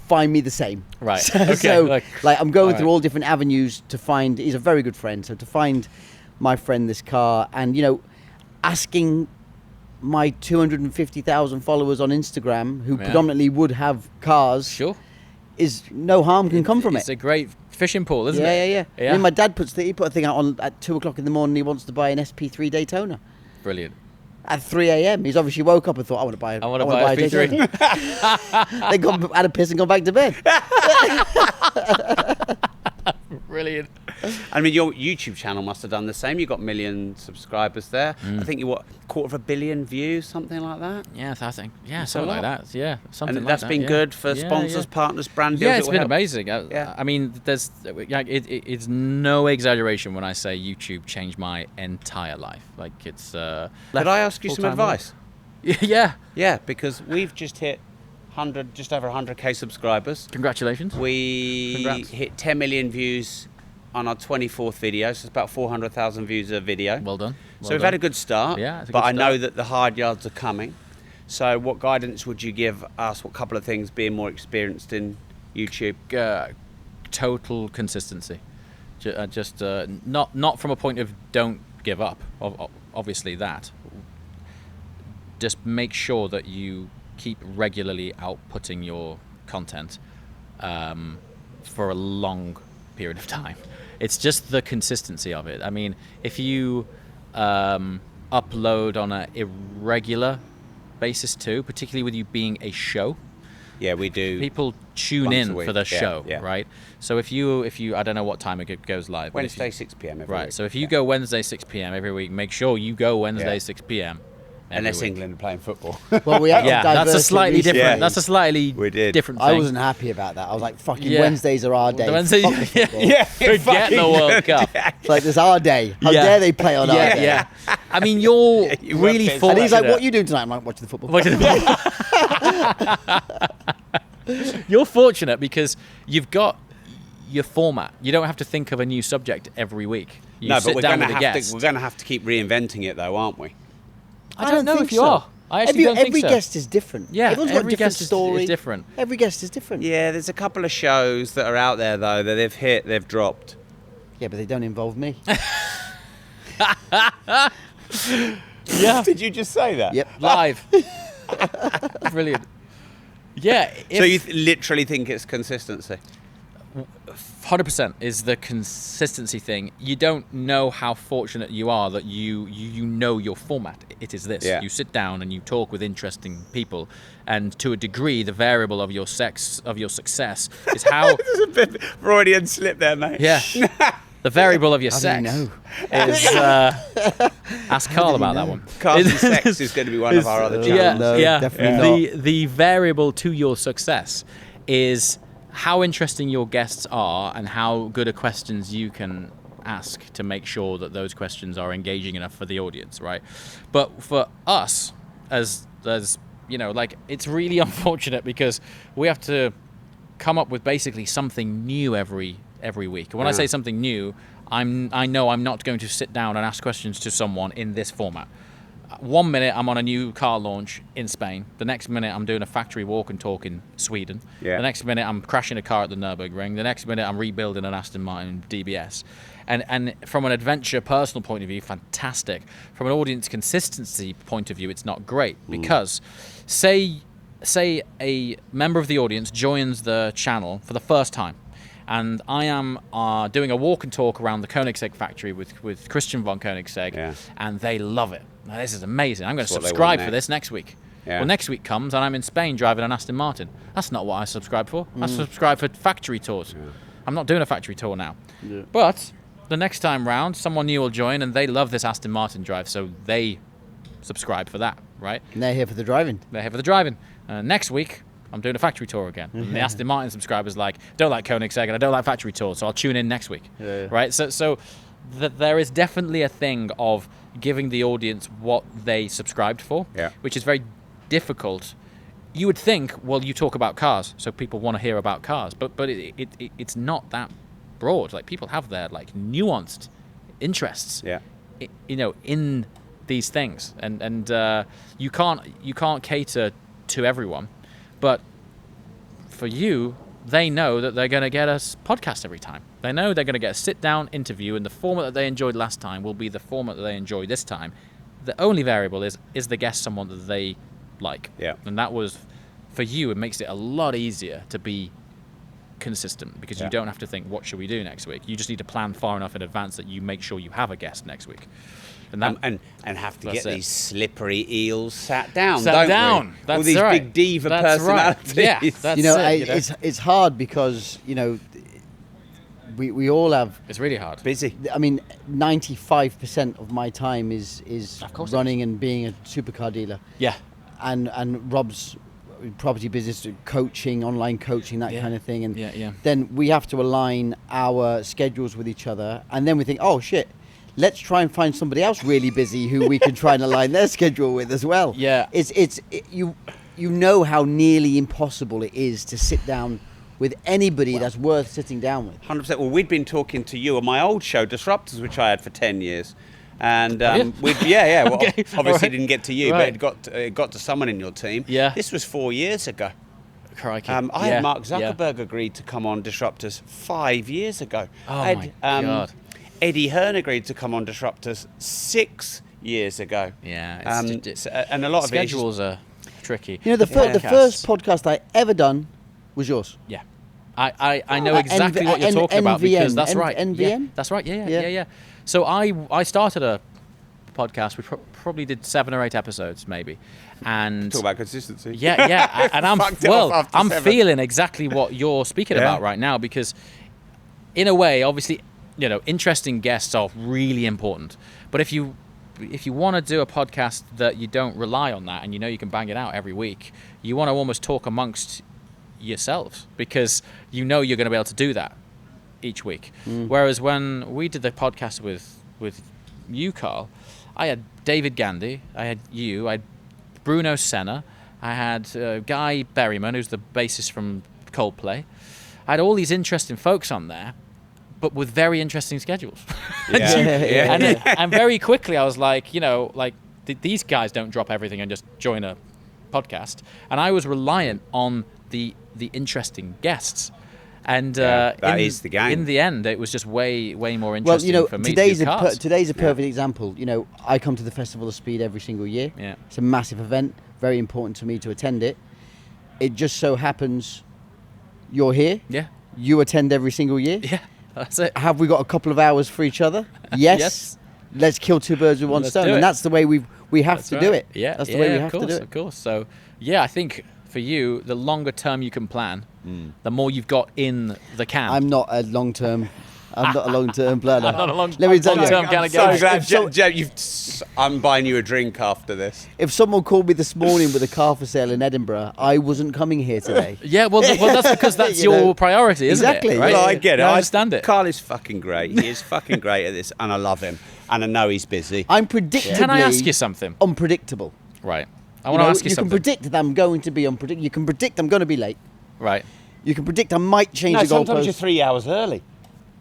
Speaker 4: find me the same.
Speaker 1: Right.
Speaker 4: So,
Speaker 1: Okay.
Speaker 4: like I'm going through all different avenues to find. He's a very good friend. So to find my friend this car, and, you know, asking my 250,000 followers on Instagram, who predominantly would have cars, is no harm can come from it.
Speaker 1: It's a great fishing pool, isn't
Speaker 4: it?
Speaker 1: Yeah.
Speaker 4: I mean, my dad put a thing out on at 2:00 in the morning. He wants to buy an SP3 Daytona.
Speaker 1: Brilliant.
Speaker 4: At 3 a.m. He's obviously woke up and thought, I want to buy a
Speaker 1: SP3.
Speaker 4: Daytona. They had a piss and gone back to bed.
Speaker 1: Brilliant.
Speaker 3: I mean, your YouTube channel must have done the same. You got 1 million subscribers there. I think you 250 million views, something like that.
Speaker 1: Yeah, I think. Yeah, something like that. Yeah, something
Speaker 3: and
Speaker 1: like
Speaker 3: that's
Speaker 1: that.
Speaker 3: been good for sponsors, partners, brand deals.
Speaker 1: Yeah, it's been amazing.
Speaker 3: Yeah.
Speaker 1: I mean, it's no exaggeration when I say YouTube changed my entire life. Like, it's.
Speaker 3: Could I ask you some advice?
Speaker 1: Yeah.
Speaker 3: Yeah, because we've just hit just over 100k subscribers.
Speaker 1: Congratulations.
Speaker 3: Congrats. Hit 10 million views on our 24th video, so it's about 400,000 views a video.
Speaker 1: Well done.
Speaker 3: So we've had a good start.
Speaker 1: Yeah, it's a
Speaker 3: but
Speaker 1: good
Speaker 3: I know
Speaker 1: start.
Speaker 3: that the hard yards are coming. So what guidance would you give us? What couple of things, being more experienced in YouTube?
Speaker 1: Total consistency. Just not from a point of don't give up. Obviously that. Just make sure that you keep regularly outputting your content for a long period of time. It's just the consistency of it. I mean, if you upload on an irregular basis too, particularly with you being a show.
Speaker 3: Yeah, we do.
Speaker 1: People tune in for the show,
Speaker 3: yeah.
Speaker 1: right? So if you, I don't know what time it goes live.
Speaker 3: Wednesday 6 p.m. every week.
Speaker 1: Right. So if you go Wednesday 6 p.m. every week, make sure you go Wednesday 6 p.m.
Speaker 3: Unless
Speaker 1: week.
Speaker 3: England are playing football.
Speaker 4: Well, we had to
Speaker 1: Yeah,
Speaker 4: divert
Speaker 1: that's a
Speaker 4: it
Speaker 1: slightly
Speaker 4: recently.
Speaker 1: different.
Speaker 3: Yeah.
Speaker 1: That's a slightly
Speaker 3: We did.
Speaker 1: different thing.
Speaker 4: I wasn't happy about that. I was like, fucking
Speaker 1: Yeah.
Speaker 4: Wednesdays are our day.
Speaker 1: The Wednesday,
Speaker 4: Fuck the football.
Speaker 3: yeah,
Speaker 1: forget the World Cup.
Speaker 4: It's like, this our day. How
Speaker 1: Yeah.
Speaker 4: dare they play on our
Speaker 1: Yeah,
Speaker 4: day?
Speaker 1: yeah. I mean, you're
Speaker 3: You were
Speaker 1: really
Speaker 3: pissed.
Speaker 1: fortunate.
Speaker 4: And he's like, what are you doing tonight? I'm like, watching the football.
Speaker 1: You're fortunate because you've got your format. You don't have to think of a new subject every week. You
Speaker 3: No,
Speaker 1: sit
Speaker 3: but we're
Speaker 1: down
Speaker 3: going
Speaker 1: with a guest.
Speaker 3: to have to keep reinventing it, though, aren't we?
Speaker 1: I don't know
Speaker 4: think
Speaker 1: if you
Speaker 4: so.
Speaker 1: are. I actually don't think
Speaker 4: every
Speaker 1: so.
Speaker 4: guest is different.
Speaker 1: Yeah,
Speaker 4: Everyone's got a
Speaker 1: every
Speaker 4: different
Speaker 1: guest is
Speaker 4: story.
Speaker 1: different.
Speaker 4: Every guest is different.
Speaker 3: Yeah, there's a couple of shows that are out there, though, that they've hit, they've dropped.
Speaker 4: Yeah, but they don't involve me.
Speaker 1: Yeah,
Speaker 3: Did you just say that?
Speaker 4: Yep.
Speaker 1: live. Brilliant. Yeah,
Speaker 3: So you literally think it's consistency?
Speaker 1: 100% is the consistency thing. You don't know how fortunate you are that you know your format. It is this.
Speaker 3: Yeah.
Speaker 1: You sit down and you talk with interesting people, and to a degree, the variable of your success is how.
Speaker 3: There's a bit of Freudian slip there, mate.
Speaker 1: Yeah. The variable of your
Speaker 4: How
Speaker 1: sex
Speaker 4: do you know?
Speaker 1: is. Ask Carl about that one.
Speaker 3: Carbon sex is going to be one of our other channels.
Speaker 1: Yeah,
Speaker 4: No,
Speaker 1: yeah.
Speaker 4: definitely
Speaker 1: The variable to your success is how interesting your guests are and how good are questions you can ask to make sure that those questions are engaging enough for the audience, right? But for us, as you know, like, it's really unfortunate because we have to come up with basically something new every week. And when I say something new, I know I'm not going to sit down and ask questions to someone in this format. 1 minute I'm on a new car launch in Spain. The next minute I'm doing a factory walk and talk in Sweden.
Speaker 3: Yeah.
Speaker 1: The next minute I'm crashing a car at the Nürburgring. The next minute I'm rebuilding an Aston Martin DBS. And from an adventure personal point of view, fantastic. From an audience consistency point of view, it's not great because say a member of the audience joins the channel for the first time, and I am doing a walk and talk around the Koenigsegg factory with Christian von Koenigsegg, and they love it. Now, this is amazing. I'm going to subscribe for this next week.
Speaker 3: Yeah.
Speaker 1: Well, next week comes and I'm in Spain driving an Aston Martin. That's not what I subscribe for. I subscribe for factory tours. Yeah. I'm not doing a factory tour now. Yeah. But the next time round, someone new will join and they love this Aston Martin drive, so they subscribe for that, right?
Speaker 4: And they're here for the driving.
Speaker 1: They're here for the driving. Next week, I'm doing a factory tour again. And the Aston Martin subscriber's like, don't like Koenigsegg and I don't like factory tours, so I'll tune in next week. Right? So there is definitely a thing of giving the audience what they subscribed for, which is very difficult. You would think, well, you talk about cars, so people want to hear about cars, but it's not that broad. Like, people have their like nuanced interests, in these things, and you can't cater to everyone, but for you, they know that they're going to get a podcast every time. They know they're going to get a sit-down interview, and the format that they enjoyed last time will be the format that they enjoy this time. The only variable is the guest someone that they like. Yeah. And that was, for you, it makes it a lot easier to be consistent because you don't have to think, what should we do next week? You just need to plan far enough in advance that you make sure you have a guest next week. And that,
Speaker 3: and have to get these slippery eels sat down, don't we?
Speaker 1: That's
Speaker 3: all these big diva personalities.
Speaker 1: Right. Yeah, that's
Speaker 4: it's hard because we all have.
Speaker 1: It's really hard.
Speaker 3: Busy.
Speaker 4: I mean, 95% of my time is running and being a supercar dealer.
Speaker 1: Yeah.
Speaker 4: And Rob's property business, coaching, online coaching, that kind of thing. And
Speaker 1: then
Speaker 4: we have to align our schedules with each other. And then we think, oh shit, let's try and find somebody else really busy who we can try and align their schedule with as well.
Speaker 1: Yeah.
Speaker 4: You know how nearly impossible it is to sit down with anybody that's worth sitting down with.
Speaker 3: 100%. Well, we'd been talking to you on my old show, Disruptors, which I had for 10 years. And well,
Speaker 1: Okay.
Speaker 3: obviously didn't get to you, but it got to someone in your team.
Speaker 1: Yeah.
Speaker 3: This was 4 years ago.
Speaker 1: Crikey.
Speaker 3: I had Mark Zuckerberg agreed to come on Disruptors 5 years ago.
Speaker 1: Oh, my God.
Speaker 3: Eddie Hearn agreed to come on Disruptors 6 years ago.
Speaker 1: Yeah.
Speaker 3: And a lot of
Speaker 1: schedules are tricky.
Speaker 4: You know, the first podcast I ever done was yours.
Speaker 1: Yeah. I know exactly what you're talking about because that's right.
Speaker 4: NVN?
Speaker 1: Yeah, that's right. Yeah. So I started a podcast. We probably did 7 or 8 episodes, maybe. And
Speaker 3: talk about consistency.
Speaker 1: Yeah. And I'm feeling exactly what you're speaking about right now because, in a way, obviously, interesting guests are really important. But if you if you want to do a podcast that you don't rely on that, and you know you can bang it out every week, you want to almost talk amongst yourselves, because you know you're going to be able to do that each week. Whereas when we did the podcast with you, Carl, I had David Gandy, I had you, I had Bruno Senna, I had Guy Berryman, who's the bassist from Coldplay. I had all these interesting folks on there, but with very interesting schedules. And very quickly I was like, these guys don't drop everything and just join a podcast. And I was reliant on the interesting guests. And
Speaker 3: that is the game.
Speaker 1: In the end, it was just way more interesting for me.
Speaker 4: Today's a perfect example. I come to the Festival of Speed every single year.
Speaker 1: Yeah.
Speaker 4: It's a massive event, very important to me to attend it. It just so happens you're here.
Speaker 1: Yeah.
Speaker 4: You attend every single year.
Speaker 1: Yeah, that's it.
Speaker 4: Have we got a couple of hours for each other? Yes.
Speaker 1: Yes.
Speaker 4: Let's kill two birds with one stone. And that's the way we have to do it.
Speaker 1: Yeah,
Speaker 4: that's the way we have
Speaker 1: to
Speaker 4: do it.
Speaker 1: Of course. So, yeah, I think for you, the longer term you can plan, the more you've got in the can.
Speaker 4: I'm not a long-term planner.
Speaker 1: I'm not a
Speaker 4: Let me tell you.
Speaker 1: long-term kind of guy.
Speaker 3: So glad, I'm buying you a drink after this.
Speaker 4: If someone called me this morning with a car for sale in Edinburgh, I wasn't coming here today.
Speaker 1: Yeah, well, that's because that's your priority, isn't
Speaker 4: exactly.
Speaker 1: it? Right?
Speaker 3: Well, I get it.
Speaker 1: I understand it.
Speaker 3: Carl is fucking great. He is fucking great at this, and I love him. And I know he's busy.
Speaker 4: I'm predictably
Speaker 1: Can I ask you something?
Speaker 4: unpredictable.
Speaker 1: Right. I want to ask you something.
Speaker 4: You can predict that I'm going to be unpredictable. You can predict I'm going to be late.
Speaker 1: Right.
Speaker 4: You can predict I might change the goalpost.
Speaker 3: Sometimes you're 3 hours early.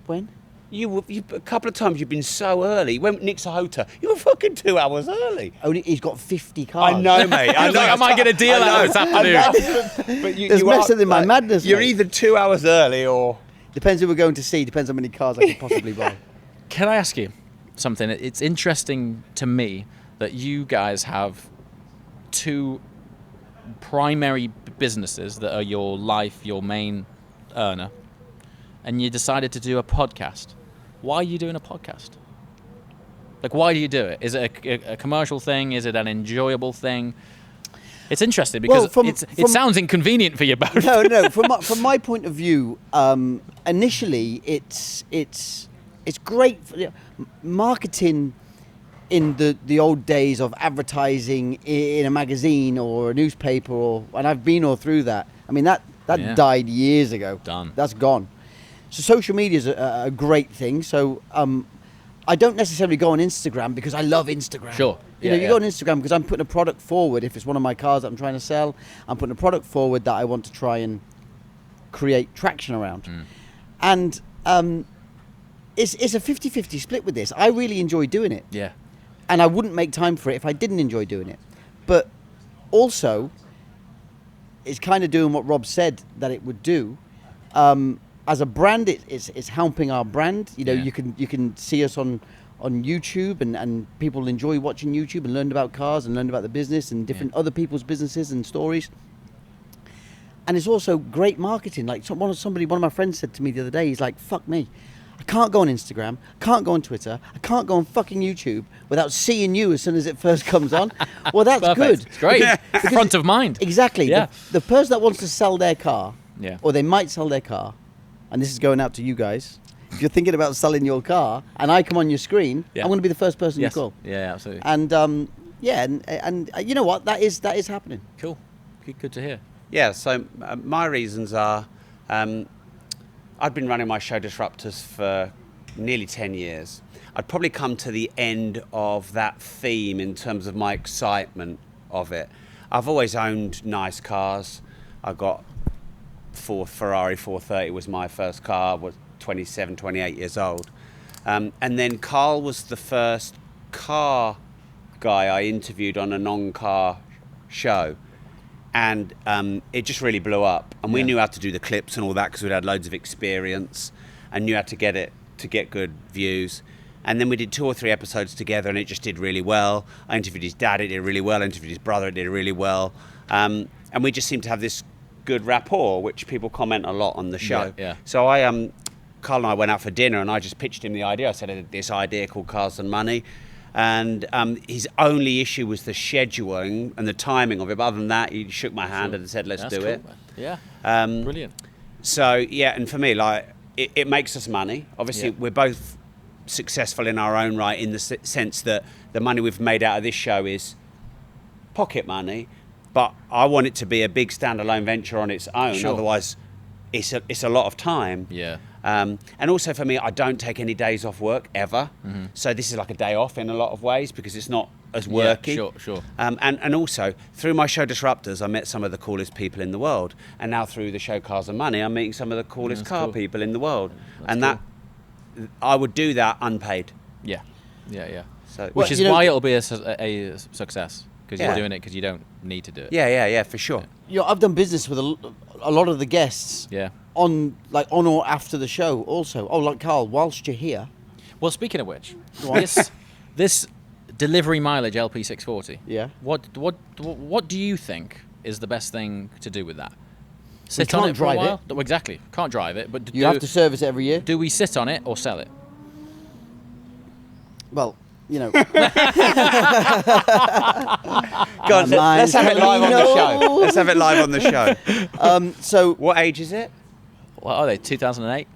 Speaker 4: When?
Speaker 3: You a couple of times you've been so early. When Nick Sahota, you were fucking 2 hours early.
Speaker 4: Only he's got 50 cars.
Speaker 3: I know, mate.
Speaker 1: I was like, I might get a deal out of this afternoon.
Speaker 3: But
Speaker 4: There's method in my madness.
Speaker 3: You're
Speaker 4: mate.
Speaker 3: either 2 hours early or...
Speaker 4: Depends who we're going to see. Depends how many cars I could possibly buy.
Speaker 1: Can I ask you something? It's interesting to me that you guys have two primary businesses that are your life, your main earner, and you decided to do a podcast. Why are you doing a podcast? Like, why do you do it? Is it a commercial thing? Is it an enjoyable thing? It's interesting because it sounds inconvenient for you both.
Speaker 4: No. From my point of view, initially it's great for marketing. In the old days of advertising in a magazine or a newspaper, and I've been all through that. I mean, that died years ago.
Speaker 1: Done.
Speaker 4: That's gone. So social media is a great thing. So I don't necessarily go on Instagram because I love Instagram.
Speaker 1: Sure.
Speaker 4: You go on Instagram because I'm putting a product forward. If it's one of my cars that I'm trying to sell, I'm putting a product forward that I want to try and create traction around. And it's a 50-50 split with this. I really enjoy doing it.
Speaker 1: Yeah.
Speaker 4: And I wouldn't make time for it if I didn't enjoy doing it. But also, it's kind of doing what Rob said that it would do. As a brand, it's helping our brand. You can see us on YouTube, and people enjoy watching YouTube and learn about cars and learn about the business and different other people's businesses and stories. And it's also great marketing. Like one of my friends said to me the other day, he's like, "Fuck me. I can't go on Instagram, I can't go on Twitter, I can't go on fucking YouTube without seeing you as soon as it first comes on." Well, that's
Speaker 1: Perfect.
Speaker 4: good.
Speaker 1: It's great. Front of mind.
Speaker 4: Exactly.
Speaker 1: Yeah.
Speaker 4: The person that wants to sell their car,
Speaker 1: Yeah.
Speaker 4: or they might sell their car, and this is going out to you guys. If you're thinking about selling your car, and I come on your screen,
Speaker 1: Yeah.
Speaker 4: I'm going to be the first person
Speaker 1: Yes.
Speaker 4: you call.
Speaker 1: Yeah, absolutely.
Speaker 4: And and you know what? That is happening.
Speaker 1: Cool. Good to hear.
Speaker 3: Yeah, so my reasons are... I've been running my show Disruptors for nearly 10 years. I'd probably come to the end of that theme in terms of my excitement of it. I've always owned nice cars. I got Ferrari 430 was my first car, was 27, 28 years old. And then Carl was the first car guy I interviewed on a non-car show. And it just really blew up. And we knew how to do the clips and all that because we'd had loads of experience and knew how to get it to get good views. And then we did 2 or 3 episodes together and it just did really well. I interviewed his dad, it did really well. I interviewed his brother, it did really well. And we just seemed to have this good rapport, which people comment a lot on the show.
Speaker 1: Yeah.
Speaker 3: So Carl and I went out for dinner and I just pitched him the idea. I said, I had this idea called Cars and Money. And his only issue was the scheduling and the timing of it. But other than that, he shook my hand and said, let's do
Speaker 1: cool,
Speaker 3: it.
Speaker 1: Man. Yeah. Brilliant.
Speaker 3: So, yeah, and for me, like, it makes us money. Obviously, we're both successful in our own right in the sense that the money we've made out of this show is pocket money, but I want it to be a big standalone venture on its own.
Speaker 1: Sure.
Speaker 3: Otherwise, it's a lot of time.
Speaker 1: Yeah.
Speaker 3: And also for me, I don't take any days off work ever. So this is like a day off in a lot of ways because it's not as worky.
Speaker 1: Yeah, sure.
Speaker 3: And also, through my show Disruptors, I met some of the coolest people in the world. And now through the show Cars and Money, I'm meeting some of the coolest car people in the world. That I would do that unpaid.
Speaker 1: Yeah.
Speaker 3: So,
Speaker 1: Which is why it'll be a success, because you're doing it because you don't need to do it.
Speaker 3: Yeah, for sure.
Speaker 4: I've done business with a lot of the guests.
Speaker 1: Yeah.
Speaker 4: On or after the show also. Oh, like Carl, whilst you're here.
Speaker 1: Well, speaking of which, this delivery mileage LP640.
Speaker 4: Yeah.
Speaker 1: What do you think is the best thing to do with that? Sit
Speaker 4: can't
Speaker 1: on it for a
Speaker 4: drive
Speaker 1: while? Well, exactly. Can't drive it, but
Speaker 4: You have to service it every year.
Speaker 1: do we sit on it or sell it?
Speaker 4: Well,
Speaker 3: Go on, let's have it live on the show. Let's have it live on the show.
Speaker 4: So
Speaker 3: What age is it?
Speaker 1: What are they? 2008.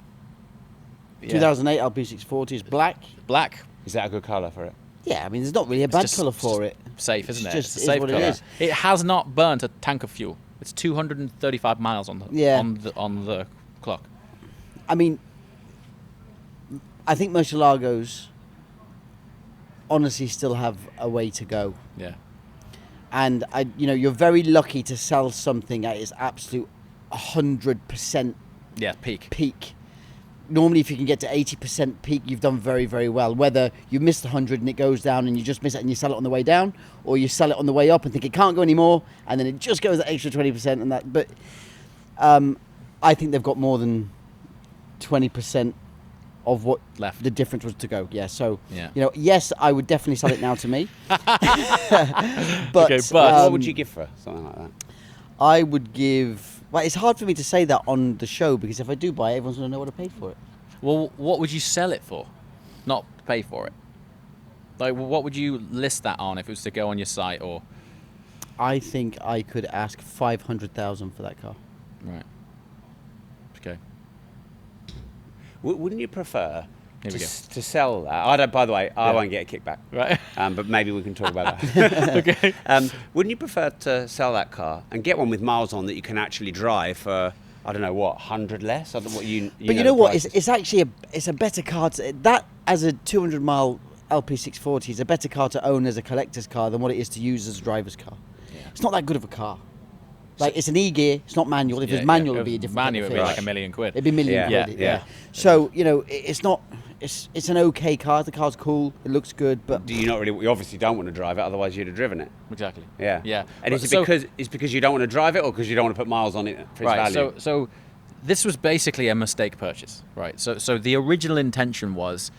Speaker 4: 2008 LP640 is black.
Speaker 1: Black.
Speaker 3: Is that a good colour for it?
Speaker 4: Yeah, I mean, there's not really a bad
Speaker 1: just-
Speaker 4: colour for it.
Speaker 1: Safe, isn't it?
Speaker 4: just
Speaker 1: It's a safe
Speaker 4: what it
Speaker 1: colour.
Speaker 4: is.
Speaker 1: It has not burnt a tank of fuel. It's 235 miles on the clock.
Speaker 4: I mean, I think Murciélagos honestly still have a way to go.
Speaker 1: Yeah.
Speaker 4: And you're very lucky to sell something at its absolute 100%
Speaker 1: Yeah, peak.
Speaker 4: peak. Normally, if you can get to 80% peak, you've done very, very well. Whether you missed 100 and it goes down and you just miss it and you sell it on the way down, or you sell it on the way up and think it can't go anymore, and then it just goes that extra 20% and that. But I think they've got more than 20% of what
Speaker 1: Left.
Speaker 4: the difference was to go. Yeah. So
Speaker 1: Yeah.
Speaker 4: yes, I would definitely sell it now to me. but
Speaker 1: Okay, but-
Speaker 3: What would you give for something like that?
Speaker 4: I would give. Well, it's hard for me to say that on the show because if I do buy it, everyone's going to know what I paid for it.
Speaker 1: Well, what would you sell it for? Not pay for it. Like, what would you list that on if it was to go on your site or?
Speaker 4: I think I could ask 500,000 for that car.
Speaker 1: Right. Okay.
Speaker 3: Wouldn't you prefer
Speaker 1: Here we go.
Speaker 3: to sell that? I don't. By the way, I won't get a kickback.
Speaker 1: Right.
Speaker 3: But maybe we can talk about that.
Speaker 1: Okay.
Speaker 3: Wouldn't you prefer to sell that car and get one with miles on that you can actually drive for, I don't know, what, 100 less? I don't know what you
Speaker 4: But you know what? It's actually a better car. That as a 200-mile LP640 is a better car to own as a collector's car than what it is to use as a driver's car.
Speaker 1: Yeah.
Speaker 4: It's not that good of a car. Like, it's an E-gear. It's not manual. If
Speaker 1: Yeah,
Speaker 4: it's manual,
Speaker 1: yeah.
Speaker 4: it'd be a different
Speaker 1: Manual would be
Speaker 4: kettle of
Speaker 1: like
Speaker 4: fish.
Speaker 1: £1 million.
Speaker 4: It'd be a million
Speaker 3: Yeah,
Speaker 4: quid.
Speaker 3: yeah.
Speaker 4: So it's not. It's an okay car. The car's cool. It looks good, but
Speaker 3: Do you not really? You obviously don't want to drive it, otherwise you'd have driven it.
Speaker 1: Exactly.
Speaker 3: Yeah.
Speaker 1: Yeah.
Speaker 3: And
Speaker 1: But
Speaker 3: is it because you don't want to drive it, or because you don't want to put miles on it for its
Speaker 1: Right.
Speaker 3: value?
Speaker 1: So this was basically a mistake purchase. Right. So the original intention was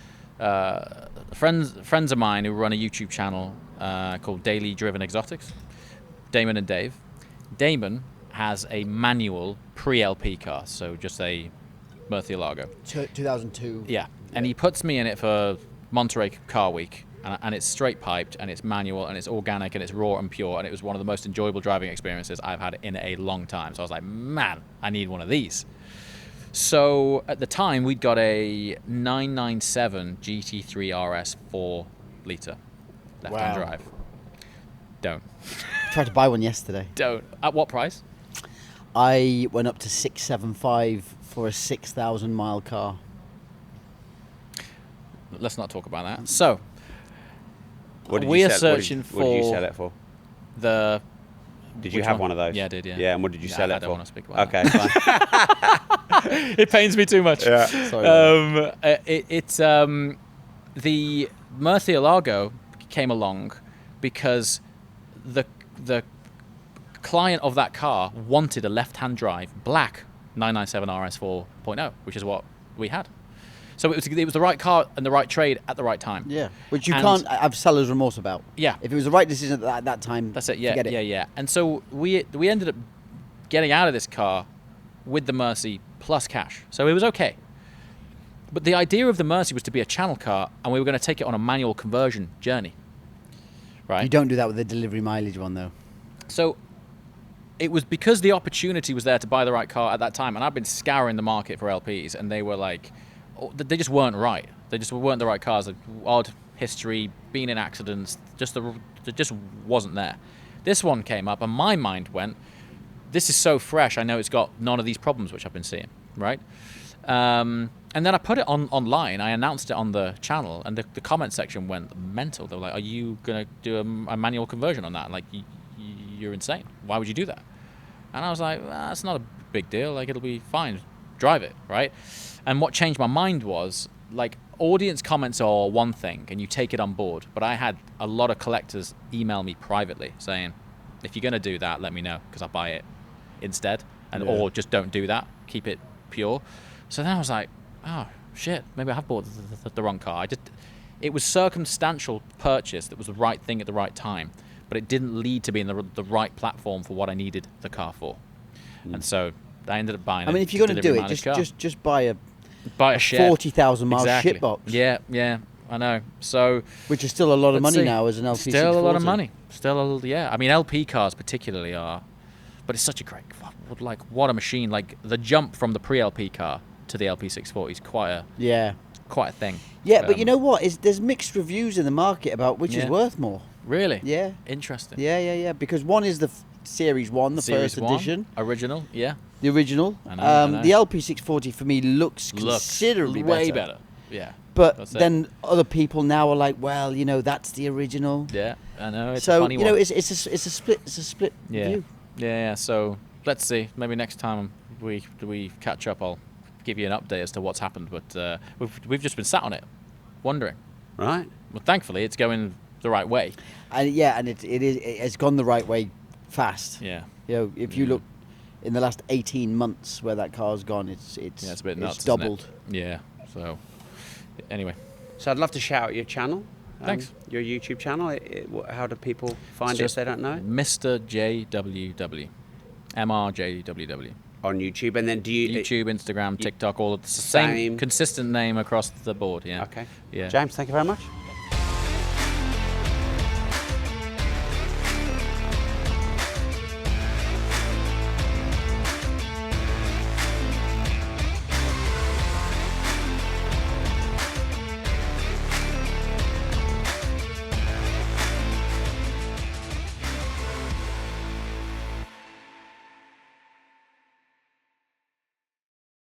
Speaker 1: friends of mine who run a YouTube channel called Daily Driven Exotics, Damon and Dave. Damon has a manual pre-LP car, so just a Murciélago.
Speaker 4: 2002.
Speaker 1: Yeah, and he puts me in it for Monterey Car Week, and it's straight piped, and it's manual, and it's organic, and it's raw and pure, and it was one of the most enjoyable driving experiences I've had in a long time. So I was like, man, I need one of these. So at the time, we'd got a 997 GT3 RS 4 litre left-hand
Speaker 4: Wow.
Speaker 1: drive. Don't.
Speaker 4: Tried to buy one yesterday.
Speaker 1: Don't. At what price?
Speaker 4: I went up to 675 for a 6,000 mile car.
Speaker 1: Let's not talk about that. So
Speaker 3: What did
Speaker 1: we
Speaker 3: you
Speaker 1: are
Speaker 3: sell-
Speaker 1: searching
Speaker 3: what did you
Speaker 1: for
Speaker 3: sell it for?
Speaker 1: the.
Speaker 3: Did you
Speaker 1: Which
Speaker 3: have
Speaker 1: one?
Speaker 3: one of those?
Speaker 1: Yeah, I did, yeah.
Speaker 3: Yeah, and what did you
Speaker 1: Yeah,
Speaker 3: sell
Speaker 1: I
Speaker 3: it
Speaker 1: don't
Speaker 3: for?
Speaker 1: wanna speak about
Speaker 3: Okay, fine.
Speaker 1: It pains me too much.
Speaker 3: Yeah.
Speaker 4: Sorry.
Speaker 1: It's the Murciélago came along because the client of that car wanted a left-hand drive black 997 RS 4.0, which is what we had. So it was the right car and the right trade at the right time.
Speaker 4: Yeah, which you
Speaker 1: And-
Speaker 4: can't have seller's remorse about.
Speaker 1: Yeah.
Speaker 4: If it was the right decision at that time,
Speaker 1: That's it. Yeah,
Speaker 4: forget it.
Speaker 1: yeah. And so we ended up getting out of this car with the Mercy plus cash. So it was okay. But the idea of the Mercy was to be a channel car, and we were going to take it on a manual conversion journey. Right.
Speaker 4: You don't do that with the delivery mileage one, though.
Speaker 1: So it was because the opportunity was there to buy the right car at that time, and I've been scouring the market for LPs, and they were like, they just weren't right. They just weren't the right cars. Like, odd history, been in accidents, it just wasn't there. This one came up, and my mind went, this is so fresh. I know it's got none of these problems which I've been seeing, right? And then I put it online. I announced it on the channel, and the comment section went mental. They were like, "Are you gonna do a manual conversion on that? Like, you're insane. Why would you do that?" And I was like, "That's not a big deal. Like, it'll be fine. Drive it, right?" And what changed my mind was, like, audience comments are one thing, and you take it on board. But I had a lot of collectors email me privately saying, "If you're gonna do that, let me know, because I'll buy it instead, or just don't do that. Keep it pure." So then I was like, oh shit, maybe I have bought the wrong car. It was circumstantial purchase that was the right thing at the right time, but it didn't lead to being the right platform for what I needed the car for. And so I ended up buying.
Speaker 4: I mean, if you're going to do it, just buy a
Speaker 1: shed.
Speaker 4: 40,000 mile
Speaker 1: Exactly.
Speaker 4: shitbox.
Speaker 1: Yeah, I know. So,
Speaker 4: which is still a lot of money now as an LP640.
Speaker 1: Still a lot of money. I mean, LP cars particularly are, but it's such a great, like, what a machine. Like, the jump from the pre-LP car to the LP640 is quite a thing.
Speaker 4: Yeah, but you know what? There's mixed reviews in the market about which is worth more.
Speaker 1: Really?
Speaker 4: Yeah.
Speaker 1: Interesting.
Speaker 4: Yeah. Because one is the Series 1, the
Speaker 1: Series
Speaker 4: first
Speaker 1: 1,
Speaker 4: edition.
Speaker 1: Original, yeah.
Speaker 4: The original.
Speaker 1: I know.
Speaker 4: The LP640 for me looks considerably
Speaker 1: way better. Yeah.
Speaker 4: But then other people now are like, well, you know, that's the original.
Speaker 1: Yeah, I know. It's
Speaker 4: so,
Speaker 1: a funny
Speaker 4: you know,
Speaker 1: one.
Speaker 4: it's a split view.
Speaker 1: Yeah. So let's see. Maybe next time we catch up, I'll give you an update as to what's happened. But we've just been sat on it, wondering.
Speaker 3: Right.
Speaker 1: Well, thankfully, it's going the right way.
Speaker 4: And it has gone the right way fast.
Speaker 1: Yeah.
Speaker 4: You know, if you look in the last 18 months where that car's gone, it's
Speaker 1: a bit nuts.
Speaker 4: It's doubled.
Speaker 1: Yeah. So anyway.
Speaker 3: So I'd love to shout out your channel.
Speaker 1: Thanks.
Speaker 3: Your YouTube channel. How do people find it if they don't know?
Speaker 1: Mr. JWW. MRJWW.
Speaker 3: On YouTube, and then do you
Speaker 1: YouTube, Instagram, TikTok, all of the same consistent name across the board. Yeah.
Speaker 3: Okay.
Speaker 1: Yeah.
Speaker 3: James, thank you very much.